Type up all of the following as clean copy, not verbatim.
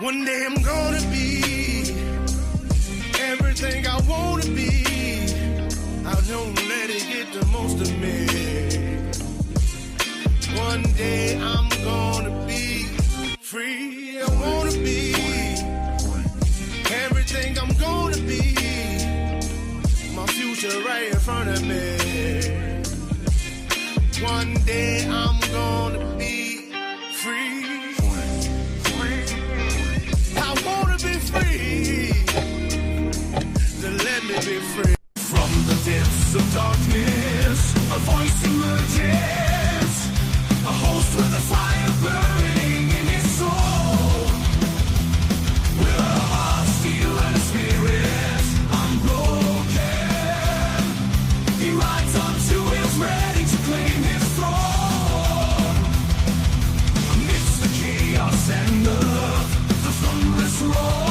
One day I'm gonna be everything I wanna be. I don't let it get the most of me. One day I'm gonna be free. I wanna be everything I'm gonna be. My future right in front of me. One day I'm gonna be free. I wanna be free. Then let me be free. From the depths of darkness, a voice emerges. A host with a fire burning in his soul. With a heart steel and a spirit unbroken. He rides on two wheels ready to claim his throne. Amidst the chaos and the thunderous roar.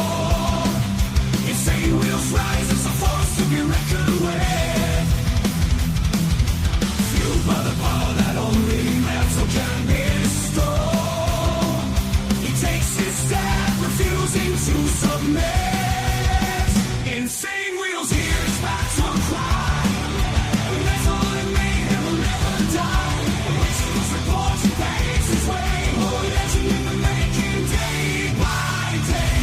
Insane wheels rise as a force to be reckoned with. Fueled by the power that only metal can bestow. He takes his stand, refusing to submit. Insane wheels hear his battle cry. Metal and mayhem will never die. Rituals reporting pace his way. Oh, legend in the making, day by day.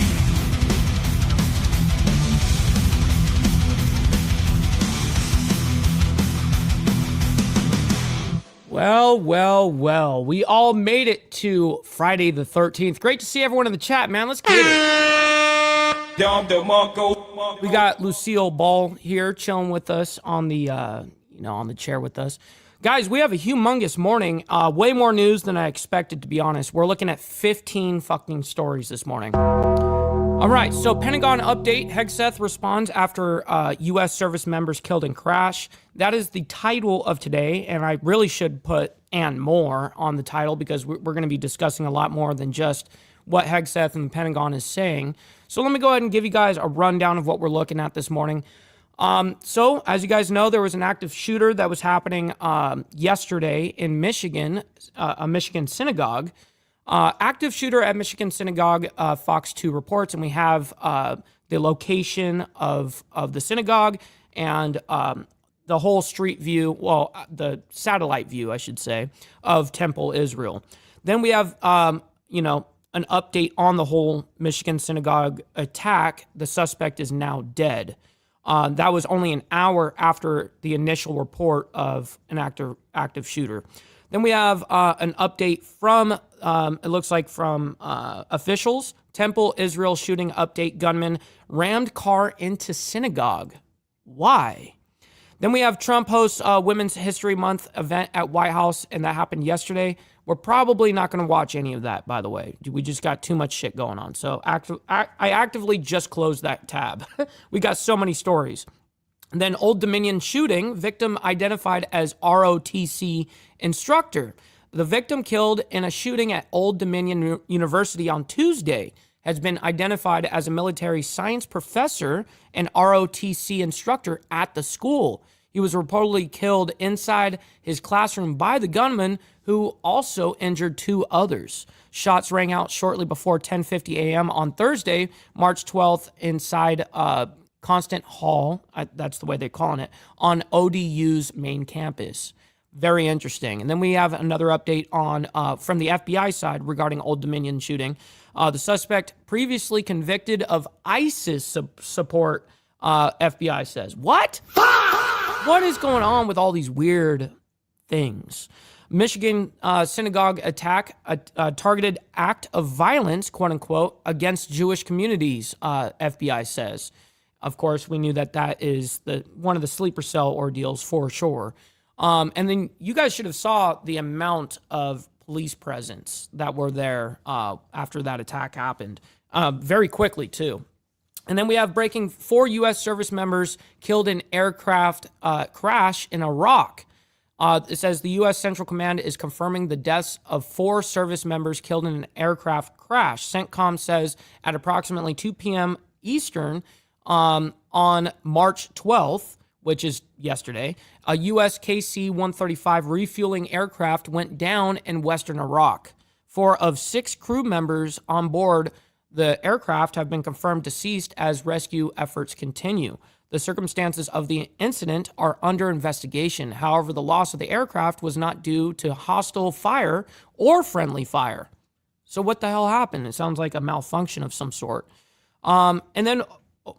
Well. We all made it to Friday the 13th. Great to see everyone in the chat, man. Let's get it. We got Lucille Ball here chilling with us on the, on the chair with us. Guys, we have a humongous morning. Way more news than I expected, to be honest. We're looking at 15 fucking stories this morning. All right, so Pentagon update. Hegseth responds after U.S. service members killed in crash. That is the title of today, and I really should put "and more" on the title because we're going to be discussing a lot more than just what Hegseth and the Pentagon is saying. So let me go ahead and give you guys a rundown of what we're looking at this morning. So, as you guys know, there was an active shooter that was happening yesterday in Michigan, a Michigan synagogue. Active shooter at Michigan synagogue, Fox 2 reports, and we have the location of the synagogue and the whole street view, the satellite view, I should say, of Temple Israel. Then we have, an update on the whole Michigan synagogue attack. The suspect is now dead. That was only an hour after the initial report of an active shooter. Then we have an update from, it looks like from officials. Temple Israel shooting update, gunman rammed car into synagogue. Why? Then we have Trump hosts Women's History Month event at White House, and that happened yesterday. We're probably not going to watch any of that, by the way. We just got too much shit going on. So I actively just closed that tab. We got so many stories. And then Old Dominion shooting, victim identified as ROTC instructor. The victim killed in a shooting at Old Dominion University on Tuesday has been identified as a military science professor and ROTC instructor at the school. He was reportedly killed inside his classroom by the gunman, who also injured two others. Shots rang out shortly before 10:50 a.m. on Thursday, March 12th, inside Constant Hall, that's the way they're calling it, on ODU's main campus. Very interesting. And then we have another update on from the FBI side regarding Old Dominion shooting. The suspect previously convicted of ISIS support, FBI says. What? What is going on with all these weird things? Michigan synagogue attack, a targeted act of violence, quote unquote, against Jewish communities, FBI says. Of course, we knew that is one of the sleeper cell ordeals for sure. And then you guys should have saw the amount of police presence that were there after that attack happened, very quickly too. And then we have breaking 4 U.S. service members killed in aircraft crash in Iraq. It says the U.S. Central Command is confirming the deaths of 4 service members killed in an aircraft crash. CENTCOM says at approximately 2 p.m. Eastern on March 12th, which is yesterday, a U.S. KC-135 refueling aircraft went down in western Iraq. 4 of 6 crew members on board The aircraft have been confirmed deceased as rescue efforts continue. The circumstances of the incident are under investigation. However, the loss of the aircraft was not due to hostile fire or friendly fire. So what the hell happened? It sounds like a malfunction of some sort. And then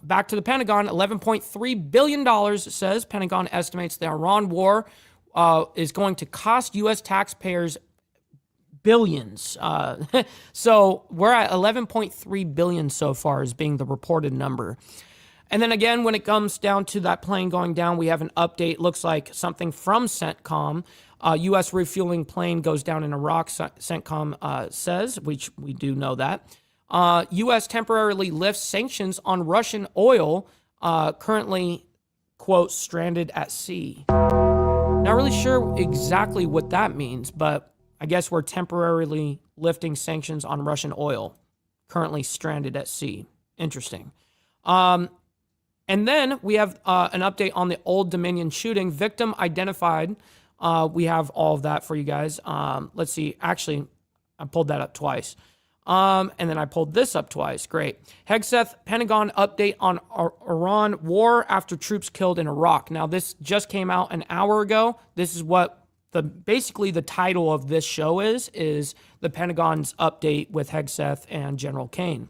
back to the Pentagon, $11.3 billion, it says. Pentagon estimates the Iran war is going to cost U.S. taxpayers billions. So we're at 11.3 billion so far as being the reported number. And then again, when it comes down to that plane going down, we have an update. Looks like something from CENTCOM. U.S. refueling plane goes down in Iraq, CENTCOM says, which we do know that. U.S. temporarily lifts sanctions on Russian oil, currently, quote, stranded at sea. Not really sure exactly what that means, but I guess we're temporarily lifting sanctions on Russian oil, currently stranded at sea. Interesting. And then we have an update on the Old Dominion shooting. Victim identified. We have all of that for you guys. Let's see. Actually, I pulled that up twice. And then I pulled this up twice. Great. Hegseth, Pentagon update on Iran war after troops killed in Iraq. Now, this just came out an hour ago. This is what basically the title of this show is the Pentagon's update with Hegseth and General Kane.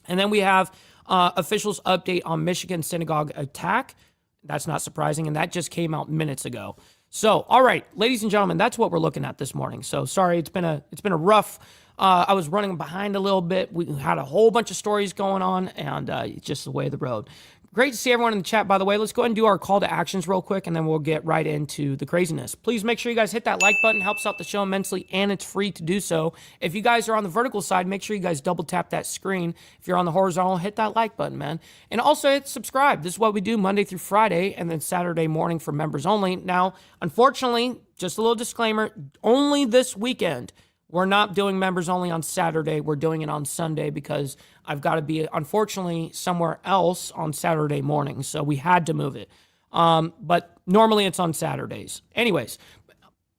And then we have officials update on Michigan synagogue attack. That's not surprising, and that just came out minutes ago. So, all right, ladies and gentlemen, that's what we're looking at this morning. So, sorry, it's been a rough. I was running behind a little bit. We had a whole bunch of stories going on, and it's just the way of the road. Great to see everyone in the chat, by the way. Let's go ahead and do our call to actions real quick, and then we'll get right into the craziness. Please make sure you guys hit that like button. Helps out the show immensely, and it's free to do so. If you guys are on the vertical side, make sure you guys double tap that screen. If you're on the horizontal, hit that like button, man. And also hit subscribe. This is what we do Monday through Friday, and then Saturday morning for members only. Now, unfortunately, just a little disclaimer, only this weekend. We're not doing members only on Saturday. We're doing it on Sunday because I've got to be, unfortunately, somewhere else on Saturday morning. So we had to move it. But normally it's on Saturdays. Anyways,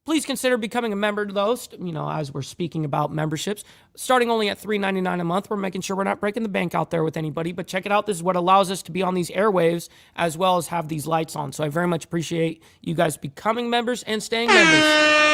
please consider becoming a member to those, as we're speaking about memberships. Starting only at $3.99 a month. We're making sure we're not breaking the bank out there with anybody. But check it out. This is what allows us to be on these airwaves as well as have these lights on. So I very much appreciate you guys becoming members and staying members.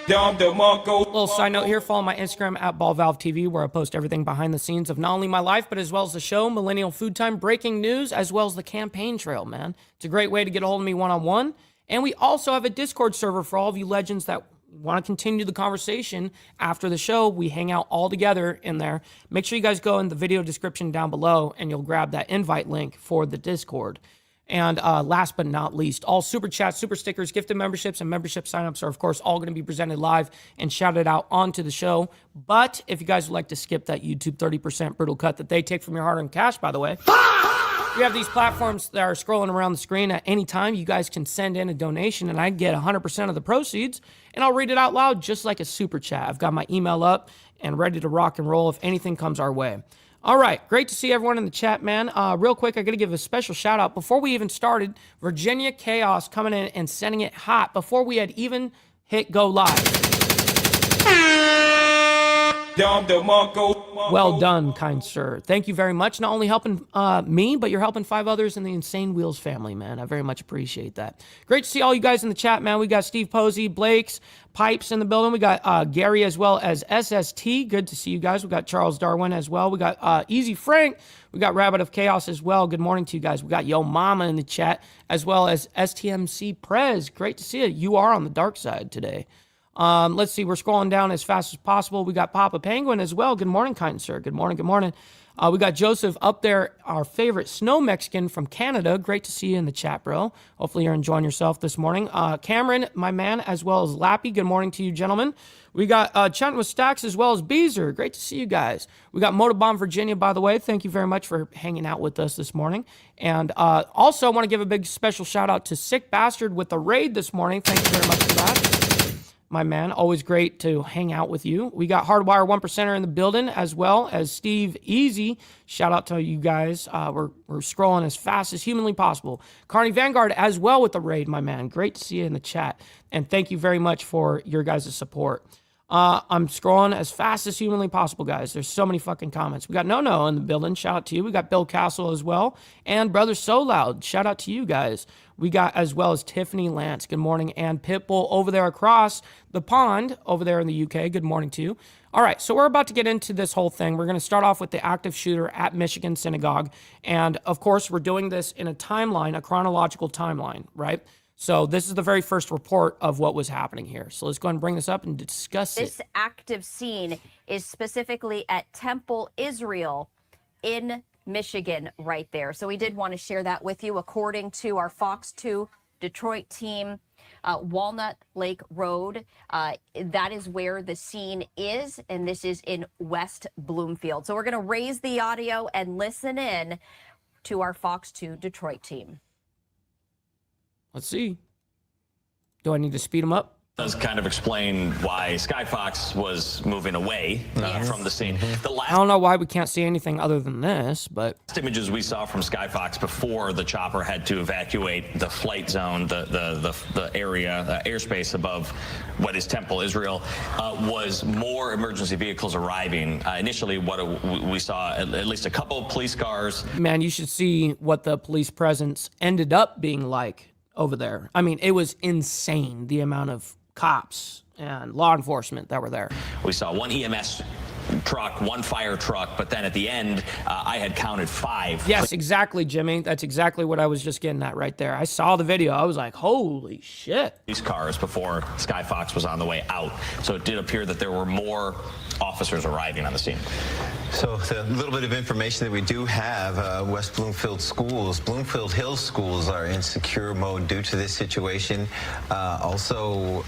Little side note here, follow my Instagram at BallValveTV, where I post everything behind the scenes of not only my life, but as well as the show, Millennial Food Time, breaking news, as well as the campaign trail, man. It's a great way to get a hold of me one-on-one. And we also have a Discord server for all of you legends that want to continue the conversation after the show. We hang out all together in there. Make sure you guys go in the video description down below, and you'll grab that invite link for the Discord. And last but not least, all super chats, super stickers, gifted memberships, and membership signups are, of course, all going to be presented live and shouted out onto the show. But if you guys would like to skip that YouTube 30% brutal cut that they take from your hard-earned cash, by the way, we have these platforms that are scrolling around the screen at any time. You guys can send in a donation, and I get 100% of the proceeds, and I'll read it out loud just like a super chat. I've got my email up and ready to rock and roll if anything comes our way. All right, great to see everyone in the chat, man. Real quick, I got to give a special shout out. Before we even started, Virginia Chaos coming in and sending it hot before we had even hit go live. Well done, kind sir. Thank you very much. Not only helping me, but you're helping 5 others in the Insane Wheels family, man. I very much appreciate that. Great to see all you guys in the chat, man. We got Steve Posey, Blake's, Pipes in the building. We got Gary as well as SST. Good to see you guys. We got Charles Darwin as well. We got Easy Frank. We got Rabbit of Chaos as well. Good morning to you guys. We got Yo Mama in the chat as well as STMC Prez. Great to see you. You are on the dark side today. Let's see. We're scrolling down as fast as possible. We got Papa Penguin as well. Good morning, kind sir. Good morning. Good morning. We got Joseph up there, our favorite snow Mexican from Canada. Great to see you in the chat, bro. Hopefully you're enjoying yourself this morning. Cameron, my man, as well as Lappy. Good morning to you, gentlemen. We got Chatting with Stacks as well as Beezer. Great to see you guys. We got Motobomb Virginia, by the way. Thank you very much for hanging out with us this morning. And also, I want to give a big special shout out to Sick Bastard with the raid this morning. Thank you very much for that. My man, always great to hang out with you. We got Hardwire 1%er in the building, as well as Steve Easy. Shout out to you guys. We're scrolling as fast as humanly possible. Carney Vanguard as well with the raid, my man. Great to see you in the chat. And thank you very much for your guys' support. I'm scrolling as fast as humanly possible, guys. There's so many fucking comments. We got No in the building. Shout out to you. We got Bill Castle as well. And Brother So Loud. Shout out to you guys. We got as well as Tiffany Lance. Good morning. And Pitbull over there across the pond over there in the UK. Good morning to you. All right, so we're about to get into this whole thing. We're going to start off with the active shooter at Michigan Synagogue. And, of course, we're doing this in a timeline, a chronological timeline, right? So this is the very first report of what was happening here. So let's go ahead and bring this up and discuss it. This active scene is specifically at Temple, Israel in Michigan right there. So we did want to share that with you. According to our Fox 2 Detroit team, Walnut Lake Road, that is where the scene is, and this is in West Bloomfield. So we're going to raise the audio and listen in to our Fox 2 Detroit team. Let's see. Do I need to speed them up? Does kind of explain why Skyfox was moving away from the scene. The I last don't know why we can't see anything other than this, but images we saw from Skyfox before the chopper had to evacuate the flight zone, the area, airspace above what is Temple, Israel, was more emergency vehicles arriving. Initially, what we saw, at least a couple of police cars. man, you should see what the police presence ended up being like over there. I mean, it was insane, the amount of cops and law enforcement that were there. We saw one EMS truck, one fire truck, but then at the end, I had counted 5. Yes, exactly, Jimmy. That's exactly what I was just getting at right there. I saw the video. I was like, holy shit. These cars before Skyfox was on the way out. So it did appear that there were more officers arriving on the scene. So the little bit of information that we do have, West Bloomfield schools, Bloomfield Hills schools are in secure mode due to this situation. Also,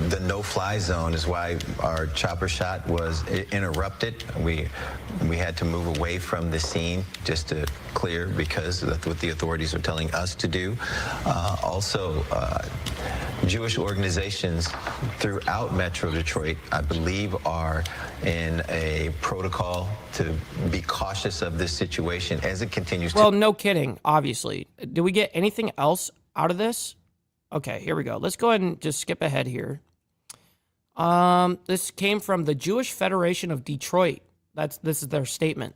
the no-fly zone is why our chopper shot was interrupted. We had to move away from the scene just to clear, because that's what the authorities are telling us to do. Also, Jewish organizations throughout Metro Detroit, I believe, are in a protocol to be cautious of this situation as it continues Well, no kidding, obviously. Did we get anything else out of this? Okay, here we go. Let's go ahead and just skip ahead here. This came from the Jewish Federation of Detroit. This is their statement.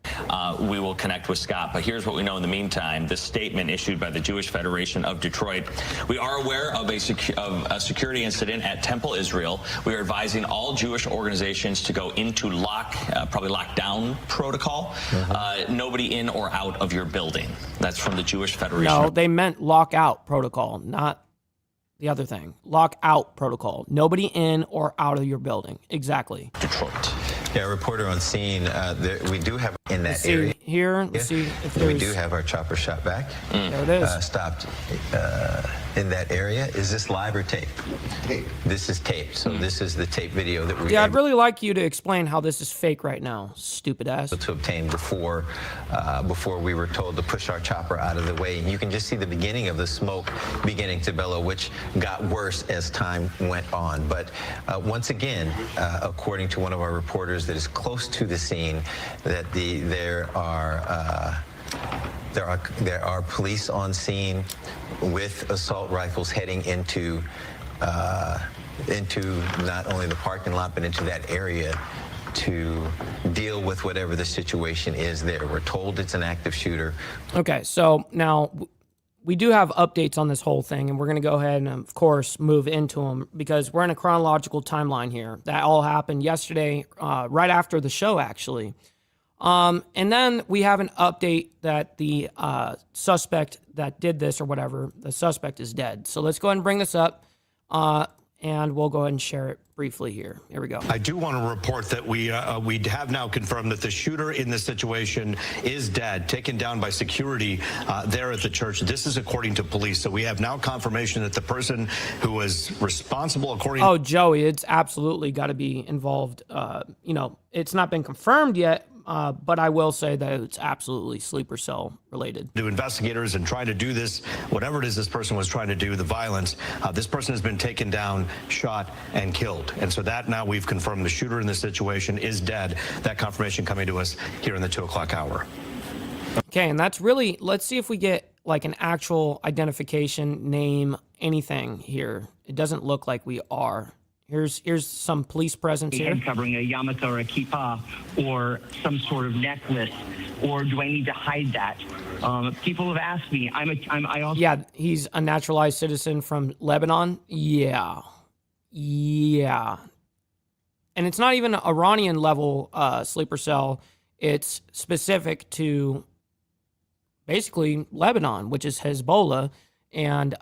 We will connect with Scott, but here's what we know in the meantime. This statement issued by the Jewish Federation of Detroit. We are aware of a security incident at Temple, Israel. We are advising all Jewish organizations to go into probably lockdown protocol. Nobody in or out of your building. That's from the Jewish Federation. No, they meant lockout protocol, not the other thing. Lockout protocol. Nobody in or out of your building. Exactly. Detroit. Yeah, reporter on scene. We do have in that See area. here. Let's see if We there's. do have our chopper shot back. There it is. Stopped in that area. Is this live or tape? Tape. This is tape. So this is the tape video that we're Yeah, I'd really like you to explain how this is fake right now, stupid ass. to obtain before we were told to push our chopper out of the way. And you can just see the beginning of the smoke beginning to bellow, which got worse as time went on. But once again, according to one of our reporters that is close to the scene, that there are police on scene with assault rifles heading into not only the parking lot but into that area to deal with whatever the situation is there. We're told it's an active shooter. Okay, so now we do have updates on this whole thing, and we're going to go ahead and, of course, move into them because we're in a chronological timeline here. That all happened yesterday, right after the show, actually. And then we have an update that the suspect that did this or whatever, the suspect is dead. So let's go ahead and bring this up, and we'll go ahead and share it briefly here. Here we go. I do want to report that we have now confirmed that the shooter in this situation is dead, taken down by security there at the church. This is according to police. So we have now confirmation that the person who was responsible, according Oh, Joey, it's absolutely got to be involved. It's not been confirmed yet, but I will say that it's absolutely sleeper cell related. to investigators and trying to do this, whatever it is this person was trying to do, the violence, this person has been taken down, shot, and killed. And so that now we've confirmed the shooter in this situation is dead. That confirmation coming to us here in the 2 o'clock hour. Okay, and that's really, let's see if we get like an actual identification, name, anything here. It doesn't look like we are. Here's some police presence here. Head covering, a yarmulke or a kippah, or some sort of necklace, or do I need to hide that? People have asked me. Yeah, he's a naturalized citizen from Lebanon. Yeah. And it's not even an Iranian level sleeper cell. It's specific to basically Lebanon, which is Hezbollah. And,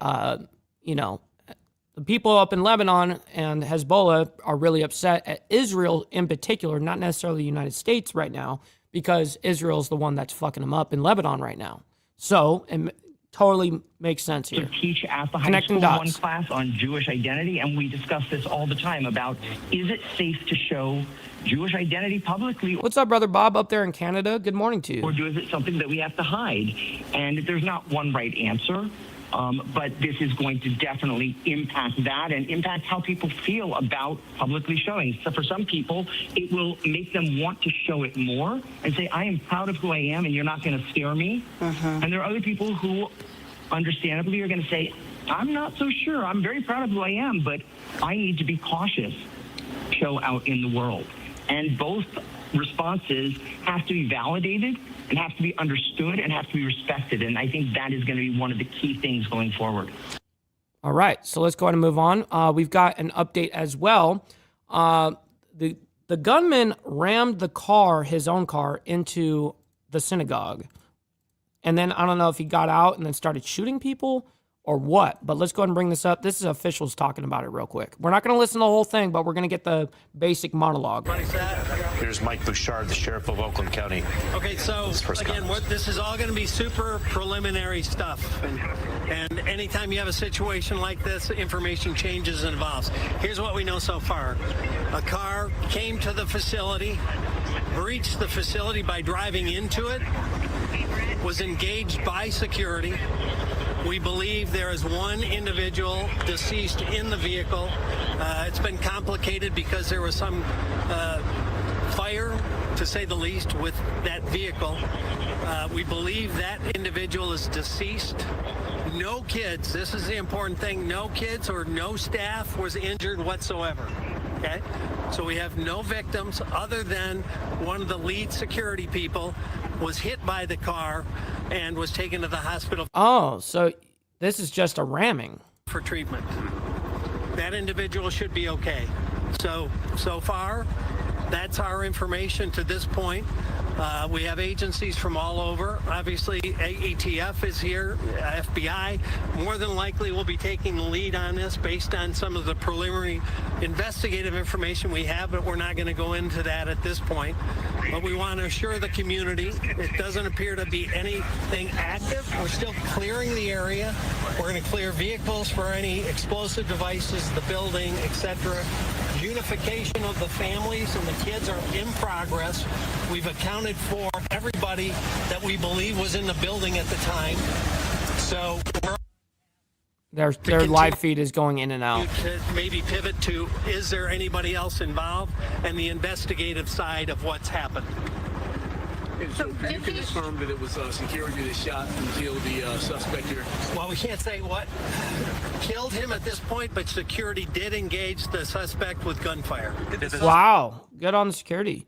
the people up in Lebanon and Hezbollah are really upset at Israel in particular, not necessarily the United States right now, because Israel's the one that's fucking them up in Lebanon right now. So it totally makes sense here. I teach at the high school one class on Jewish identity, and we discuss this all the time about, is it safe to show Jewish identity publicly? What's up, Brother Bob, up there in Canada? Good morning to you. Or is it something that we have to hide? And there's not one right answer. But this is going to definitely impact that and impact how people feel about publicly showing. So for some people, it will make them want to show it more and say, I am proud of who I am and you're not going to scare me. And there are other people who understandably are going to say, I'm not so sure. I'm very proud of who I am, but I need to be cautious. Show out in the world. And both responses have to be validated and have to be understood and have to be respected. And I think that is going to be one of the key things going forward. All right, so let's go ahead and move on. We've got an update as well. The gunman rammed his own car, into the synagogue. And then I don't know if he got out and then started shooting people or what, but let's go ahead and bring this up. This is officials talking about it real quick. We're not going to listen to the whole thing, but we're going to get the basic monologue. Here's Mike Bouchard, the sheriff of Oakland County. Okay, so again, this is all going to be super preliminary stuff. And anytime you have a situation like this, information changes and evolves. Here's what we know so far. A car came to the facility, breached the facility by driving into it, was engaged by security. We believe there is one individual deceased in the vehicle. It's been complicated because there was some fire, to say the least, with that vehicle. We believe that individual is deceased. No kids, this is the important thing, no kids or no staff was injured whatsoever. Okay? So we have no victims other than one of the lead security people was hit by the car and was taken to the hospital. Oh, so this is just a ramming. For treatment. That individual should be okay. So far, that's our information to this point. We have agencies from all over. Obviously, ATF is here, FBI. More than likely, we'll be taking the lead on this based on some of the preliminary investigative information we have, but we're not going to go into that at this point. But we want to assure the community it doesn't appear to be anything active. We're still clearing the area. We're going to clear vehicles for any explosive devices, the building, etc. Unification of the families and the kids are in progress. We've accounted for everybody that we believe was in the building at the time. So their live feed is going in and out. To maybe pivot to, is there anybody else involved, and the investigative side of what's happened. So you can confirm that it was security that shot and killed the suspect here? Well, we can't say what killed him at this point, but security did engage the suspect with gunfire. Wow, good on the security.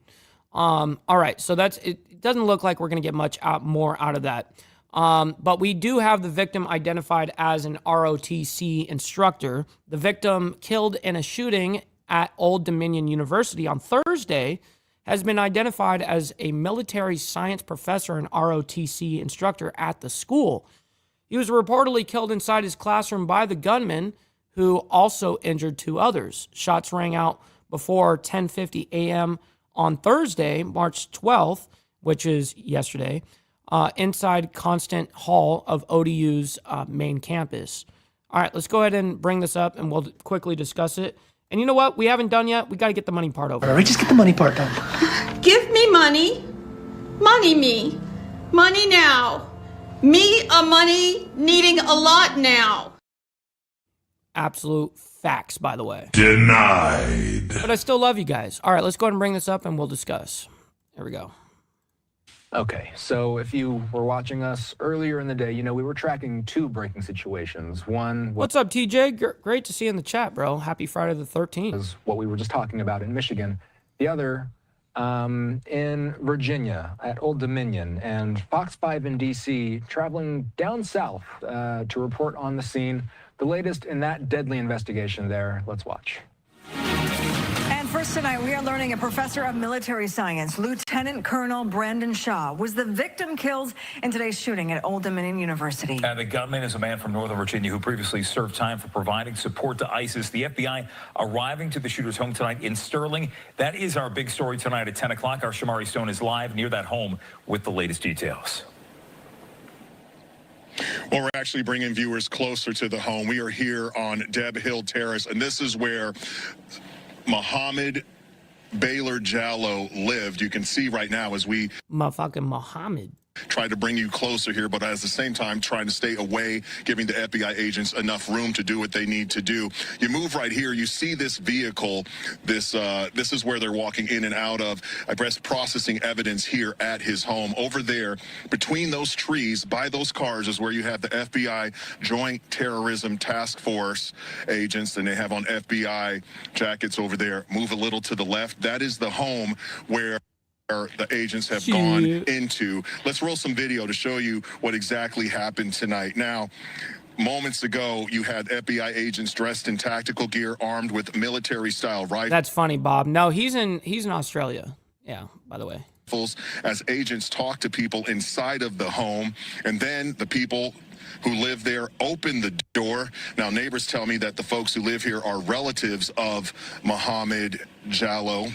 All right, so it doesn't look like we're going to get much more out of that. But we do have the victim identified as an ROTC instructor. The victim killed in a shooting at Old Dominion University on Thursday has been identified as a military science professor and ROTC instructor at the school. He was reportedly killed inside his classroom by the gunman, who also injured two others. Shots rang out before 10:50 a.m. on Thursday, March 12th, which is yesterday, inside Constant Hall of ODU's main campus. All right, let's go ahead and bring this up, and we'll quickly discuss it. And you know what? We haven't done yet. We got to get the money part over. All right, just get the money part done. Give me money. Money me. Money now. Me a money needing a lot now. Absolute facts, by the way. Denied. But I still love you guys. All right, let's go ahead and bring this up and we'll discuss. Here we go. Okay, so if you were watching us earlier in the day, you know we were tracking two breaking situations. One What's up, TJ? Great to see you in the chat, bro. Happy Friday the 13th. was what we were just talking about in Michigan. The other in Virginia at Old Dominion, and Fox 5 in D.C. traveling down south to report on the scene. The latest in that deadly investigation there. Let's watch. And first tonight, we are learning a professor of military science, Lieutenant Colonel Brandon Shaw, was the victim killed in today's shooting at Old Dominion University. And the gunman is a man from Northern Virginia who previously served time for providing support to ISIS. The FBI arriving to the shooter's home tonight in Sterling. That is our big story tonight at 10 o'clock. Our Shamari Stone is live near that home with the latest details. Well, we're actually bringing viewers closer to the home. We are here on Deb Hill Terrace, and this is where Mohammed Baylor Jallow lived. You can see right now as we Motherfucking Mohammed. try to bring you closer here, but at the same time trying to stay away, giving the FBI agents enough room to do what they need to do. You move right here, you see this vehicle. This is where they're walking in and out of. I guess processing evidence here at his home. Over there, between those trees, by those cars, is where you have the FBI Joint Terrorism Task Force agents, and they have on FBI jackets over there. Move a little to the left. That is the home where the agents have gone into. Let's roll some video to show you what exactly happened tonight. Now, moments ago, you had FBI agents dressed in tactical gear, armed with military-style rifles. That's funny, Bob. No, he's in Australia. Yeah, by the way. As agents talk to people inside of the home, and then the people who live there open the door. Now, neighbors tell me that the folks who live here are relatives of Mohammed Jallow.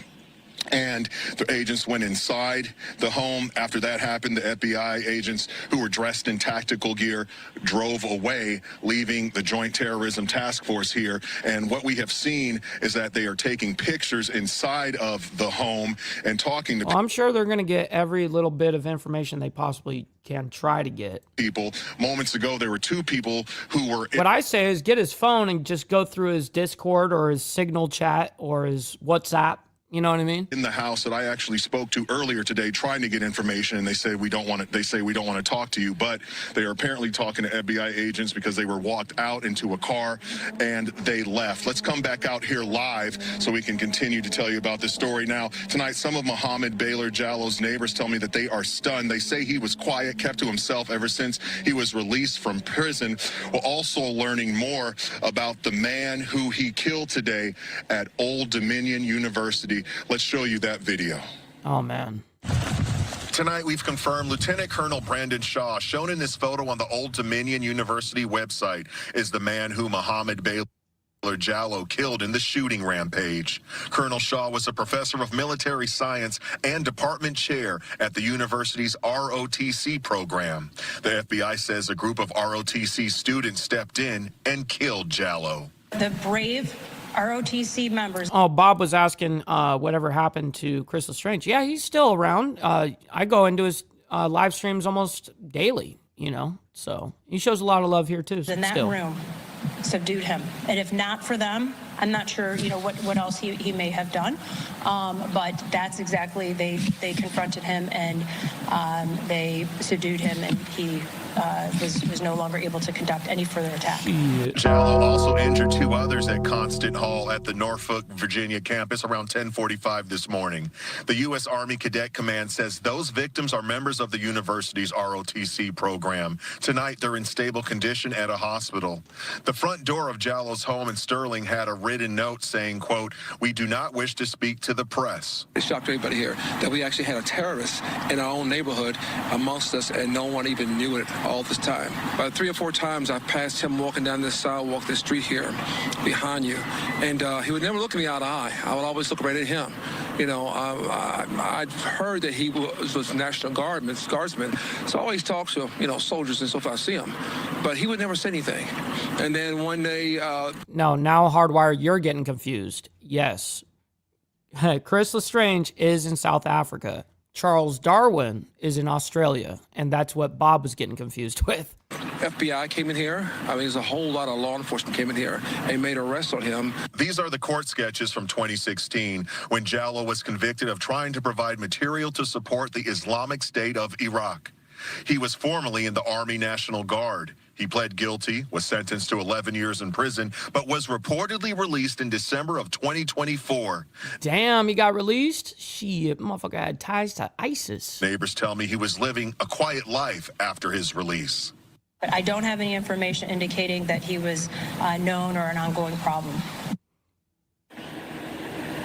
And the agents went inside the home. After that happened, the FBI agents who were dressed in tactical gear drove away, leaving the Joint Terrorism Task Force here. And what we have seen is that they are taking pictures inside of the home and talking to well, I'm sure they're going to get every little bit of information they possibly can try to get. People. Moments ago, there were two people who were... What I say is get his phone and just go through his Discord or his Signal chat or his WhatsApp. You know what I mean? In the house that I actually spoke to earlier today, trying to get information, and they say we don't want to. They say we don't want to talk to you, but they are apparently talking to FBI agents because they were walked out into a car and they left. Let's come back out here live so we can continue to tell you about this story. Now, tonight, some of Mohammed Baylor Jallow's neighbors tell me that they are stunned. They say he was quiet, kept to himself ever since he was released from prison. We're also learning more about the man who he killed today at Old Dominion University. Let's show you that video. Oh, man. Tonight, we've confirmed Lieutenant Colonel Brandon Shaw, shown in this photo on the Old Dominion University website, is the man who Mohammed Baylor Jallow killed in the shooting rampage. Colonel Shaw was a professor of military science and department chair at the university's ROTC program. The FBI says a group of ROTC students stepped in and killed Jallow. The brave ROTC members. Oh, Bob was asking whatever happened to Crystal Strange. Yeah, he's still around. I go into his live streams almost daily, you know, so he shows a lot of love here too. In that room, subdued him. And if not for them, I'm not sure, you know, what else he may have done. But that's exactly, they confronted him and they subdued him, and he was no longer able to conduct any further attack. Jallow also injured two others at Constant Hall at the Norfolk, Virginia campus around 10:45 this morning. The U.S. Army Cadet Command says those victims are members of the university's ROTC program. Tonight, they're in stable condition at a hospital. The front door of Jallow's home in Sterling had a written note saying, quote, "We do not wish to speak to the press." It shocked everybody here that we actually had a terrorist in our own neighborhood amongst us, and no one even knew it all this time. About 3 or 4 times I passed him walking down this sidewalk, this street here behind you, and he would never look at me eye to eye. I would always look right at him. You know, I'd heard that he was National Guardsman, so I always talk to, you know, soldiers and stuff. I see him, but he would never say anything. And then one day... No, now Hardwire, you're getting confused. Yes. Chris Lestrange is in South Africa. Charles Darwin is in Australia, and that's what Bob was getting confused with. FBI came in here. I mean, there's a whole lot of law enforcement came in here and made arrests on him. These are the court sketches from 2016 when Jallow was convicted of trying to provide material to support the Islamic State of Iraq. He was formerly in the Army National Guard. He pled guilty, was sentenced to 11 years in prison, but was reportedly released in December of 2024. Damn, he got released? Shit, motherfucker had ties to ISIS. Neighbors tell me he was living a quiet life after his release. But I don't have any information indicating that he was known or an ongoing problem.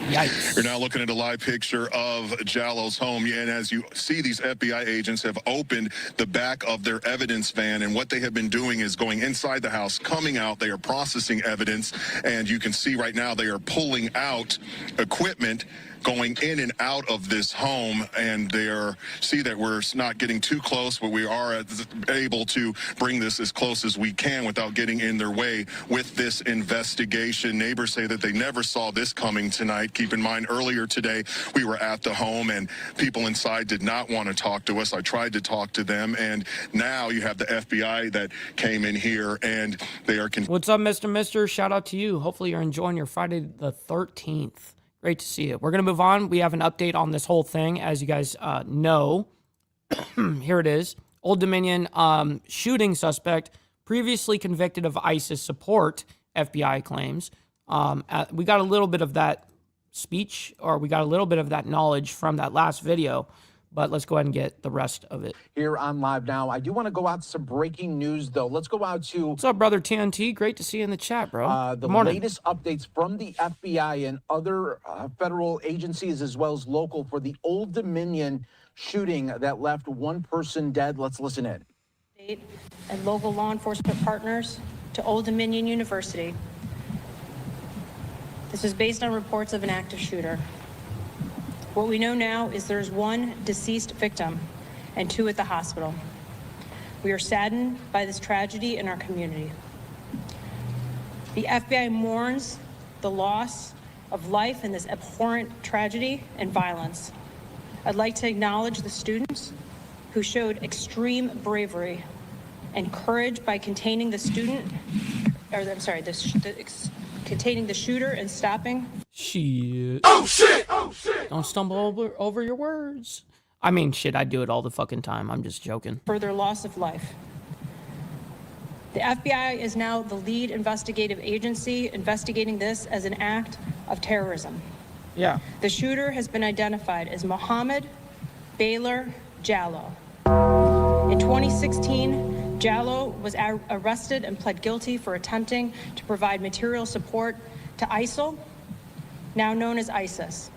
Yikes. You're now looking at a live picture of Jallow's home, and as you see, these FBI agents have opened the back of their evidence van, and what they have been doing is going inside the house, coming out, they are processing evidence, and you can see right now they are pulling out equipment going in and out of this home, and see that we're not getting too close, but we are able to bring this as close as we can without getting in their way with this investigation. Neighbors say that they never saw this coming tonight. Keep in mind, earlier today, we were at the home, and people inside did not want to talk to us. I tried to talk to them, and now you have the FBI that came in here, and they are... What's up, Mr. Mister? Shout out to you. Hopefully you're enjoying your Friday the 13th. Great to see you. We're going to move on. We have an update on this whole thing. As you guys know, here it is. Old Dominion shooting suspect previously convicted of ISIS support, FBI claims. We got a little bit of that speech, or we got a little bit of that knowledge from that last video, but let's go ahead and get the rest of it. Here on Live Now, I do want to go out to some breaking news, though. Let's go out to... What's up, brother TNT? Great to see you in the chat, bro. The latest updates from the FBI and other federal agencies, as well as local, for the Old Dominion shooting that left one person dead. Let's listen in. State and local law enforcement partners to Old Dominion University. This is based on reports of an active shooter. What we know now is there's one deceased victim and 2 at the hospital. We are saddened by this tragedy in our community. The FBI mourns the loss of life in this abhorrent tragedy and violence. I'd like to acknowledge the students who showed extreme bravery and courage by containing the containing the shooter and stopping. Shit. Oh shit! Oh shit! Don't stumble over your words. I mean, shit, I do it all the fucking time. I'm just joking. Further loss of life. The FBI is now the lead investigative agency investigating this as an act of terrorism. Yeah. The shooter has been identified as Mohammed Baylor Jallow. In 2016, Jallow was arrested and pled guilty for attempting to provide material support to ISIL, now known as ISIS.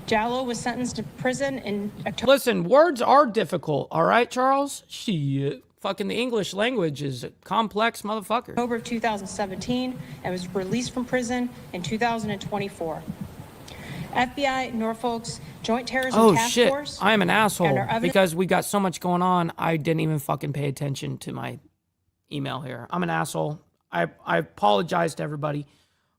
Jallow was sentenced to prison in October. Listen, words are difficult, all right, Charles? Shit. Fucking the English language is a complex motherfucker. October of 2017 and was released from prison in 2024. FBI Norfolk's Joint Terrorism Task Force. I am an asshole because we got so much going on. I didn't even fucking pay attention to my email here. I'm an asshole. I apologize to everybody.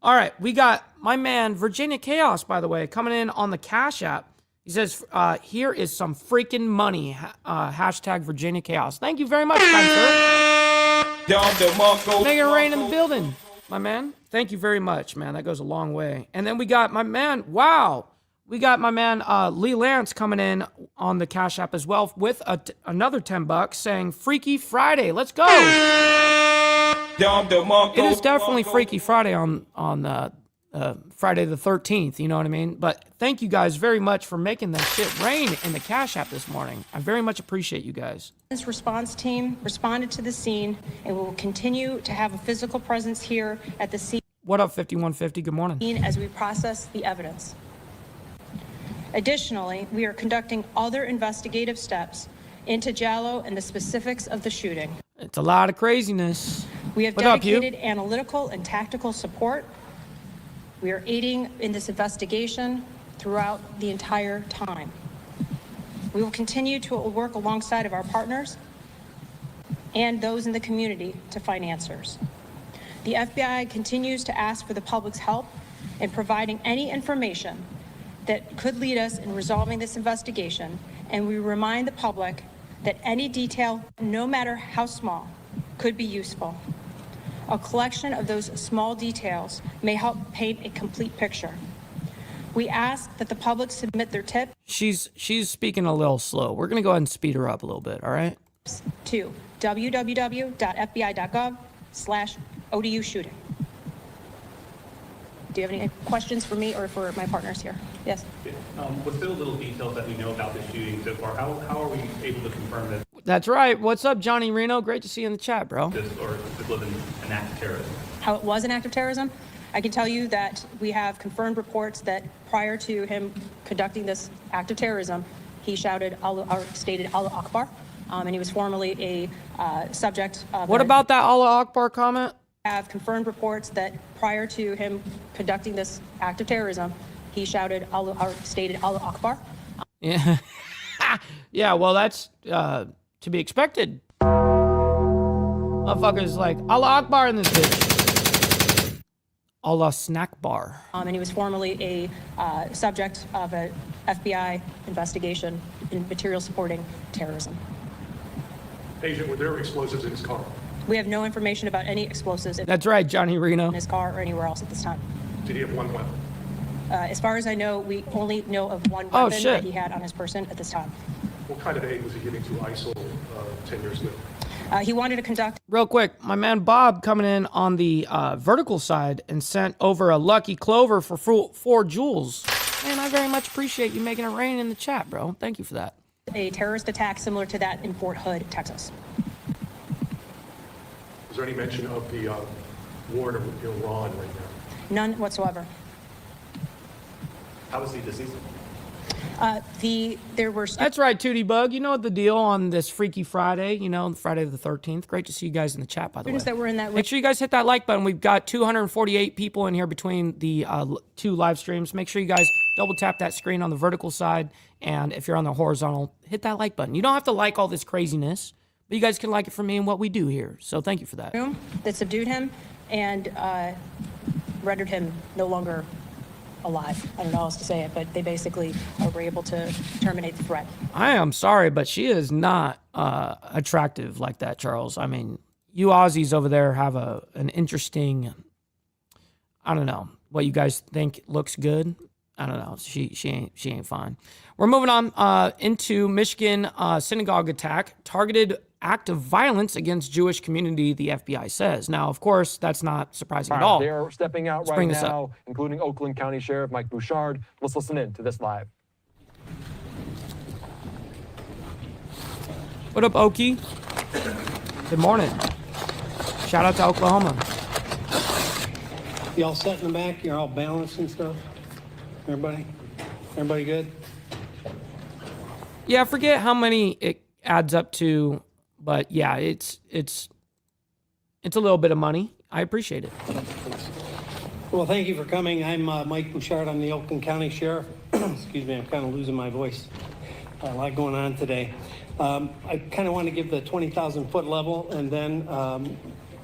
All right, we got my man Virginia Chaos, by the way, coming in on the Cash App. He says, here is some freaking money. Hashtag Virginia Chaos. Thank you very much, kind sir. Make it rain in the building, my man. Thank you very much, man. That goes a long way. And then we got my man, we got my man Lee Lance coming in on the Cash App as well with another $10 saying Freaky Friday. Let's go. It is definitely Freaky Friday on Friday the 13th, you know what I mean? But thank you guys very much for making that shit rain in the Cash App this morning. I very much appreciate you guys. This response team responded to the scene and will continue to have a physical presence here at the scene. What up, 5150? Good morning. As we process the evidence. Additionally, we are conducting other investigative steps into Jallow and the specifics of the shooting. It's a lot of craziness. We have dedicated analytical and tactical support. We are aiding in this investigation throughout the entire time. We will continue to work alongside of our partners and those in the community to find answers. The FBI continues to ask for the public's help in providing any information that could lead us in resolving this investigation, and we remind the public that any detail, no matter how small, could be useful. A collection of those small details may help paint a complete picture. We ask that the public submit their tips. She's speaking a little slow. We're going to go ahead and speed her up a little bit, all right? To www.fbi.gov/ODU shooting. Do you have any questions for me or for my partners here? Yes. With so little details that we know about the shooting so far, how are we able to confirm that That's right. What's up, Johnny Reno? Great to see you in the chat, bro. this or this was an act of terrorism? How it was an act of terrorism? I can tell you that we have confirmed reports that prior to him conducting this act of terrorism, he shouted or stated Allah Akbar, and he was formerly a subject of. What about that Allah Akbar comment? Have confirmed reports that prior to him conducting this act of terrorism, he shouted Allah or stated Allah Akbar. Yeah. Yeah, well, that's to be expected. Motherfuckers like Allah Akbar in this bitch. Allah snack bar. And he was formerly a subject of an FBI investigation in material supporting terrorism. Agent, were there explosives in his car? We have no information about any explosives That's right, Johnny Reno. in his car or anywhere else at this time. Did he have one weapon? As far as I know, we only know of one Oh, weapon shit. that he had on his person at this time. What kind of aid was he giving to ISIL 10 years ago? He wanted to conduct. Real quick, my man Bob coming in on the vertical side and sent over a lucky clover for 4 jewels. Man, I very much appreciate you making it rain in the chat, bro. Thank you for that. A terrorist attack similar to that in Fort Hood, Texas. Is there any mention of the war in Iran right now? None whatsoever. How was he deceased? There were. That's right, Tootie Bug. You know the deal on this Freaky Friday, Friday the 13th. Great to see you guys in the chat, by the way. Students that were in that. Make sure you guys hit that like button. We've got 248 people in here between the 2 live streams. Make sure you guys double tap that screen on the vertical side. And if you're on the horizontal, hit that like button. You don't have to like all this craziness, but you guys can like it for me and what we do here. So thank you for that. That subdued him and rendered him no longer alive. I don't know how else to say it, but they basically were able to terminate the threat. I am sorry, but she is not attractive like that, Charles. I mean, you Aussies over there have an interesting, I don't know, what you guys think looks good. I don't know. She ain't fine. We're moving on into Michigan synagogue attack, targeted act of violence against Jewish community, the FBI says. Now, of course, that's not surprising at all. They're stepping out right now, including Oakland County Sheriff Mike Bouchard. Let's listen in to this live. What up, Okie? Good morning. Shout out to Oklahoma. You all set in the back? You're all balanced and stuff? Everybody good? Yeah, I forget how many it adds up to, but yeah, it's a little bit of money. I appreciate it. Well, thank you for coming. I'm Mike Bouchard. I'm the Oakland County Sheriff. Excuse me, I'm kind of losing my voice. A lot going on today. I kind of want to give the 20,000-foot level, and then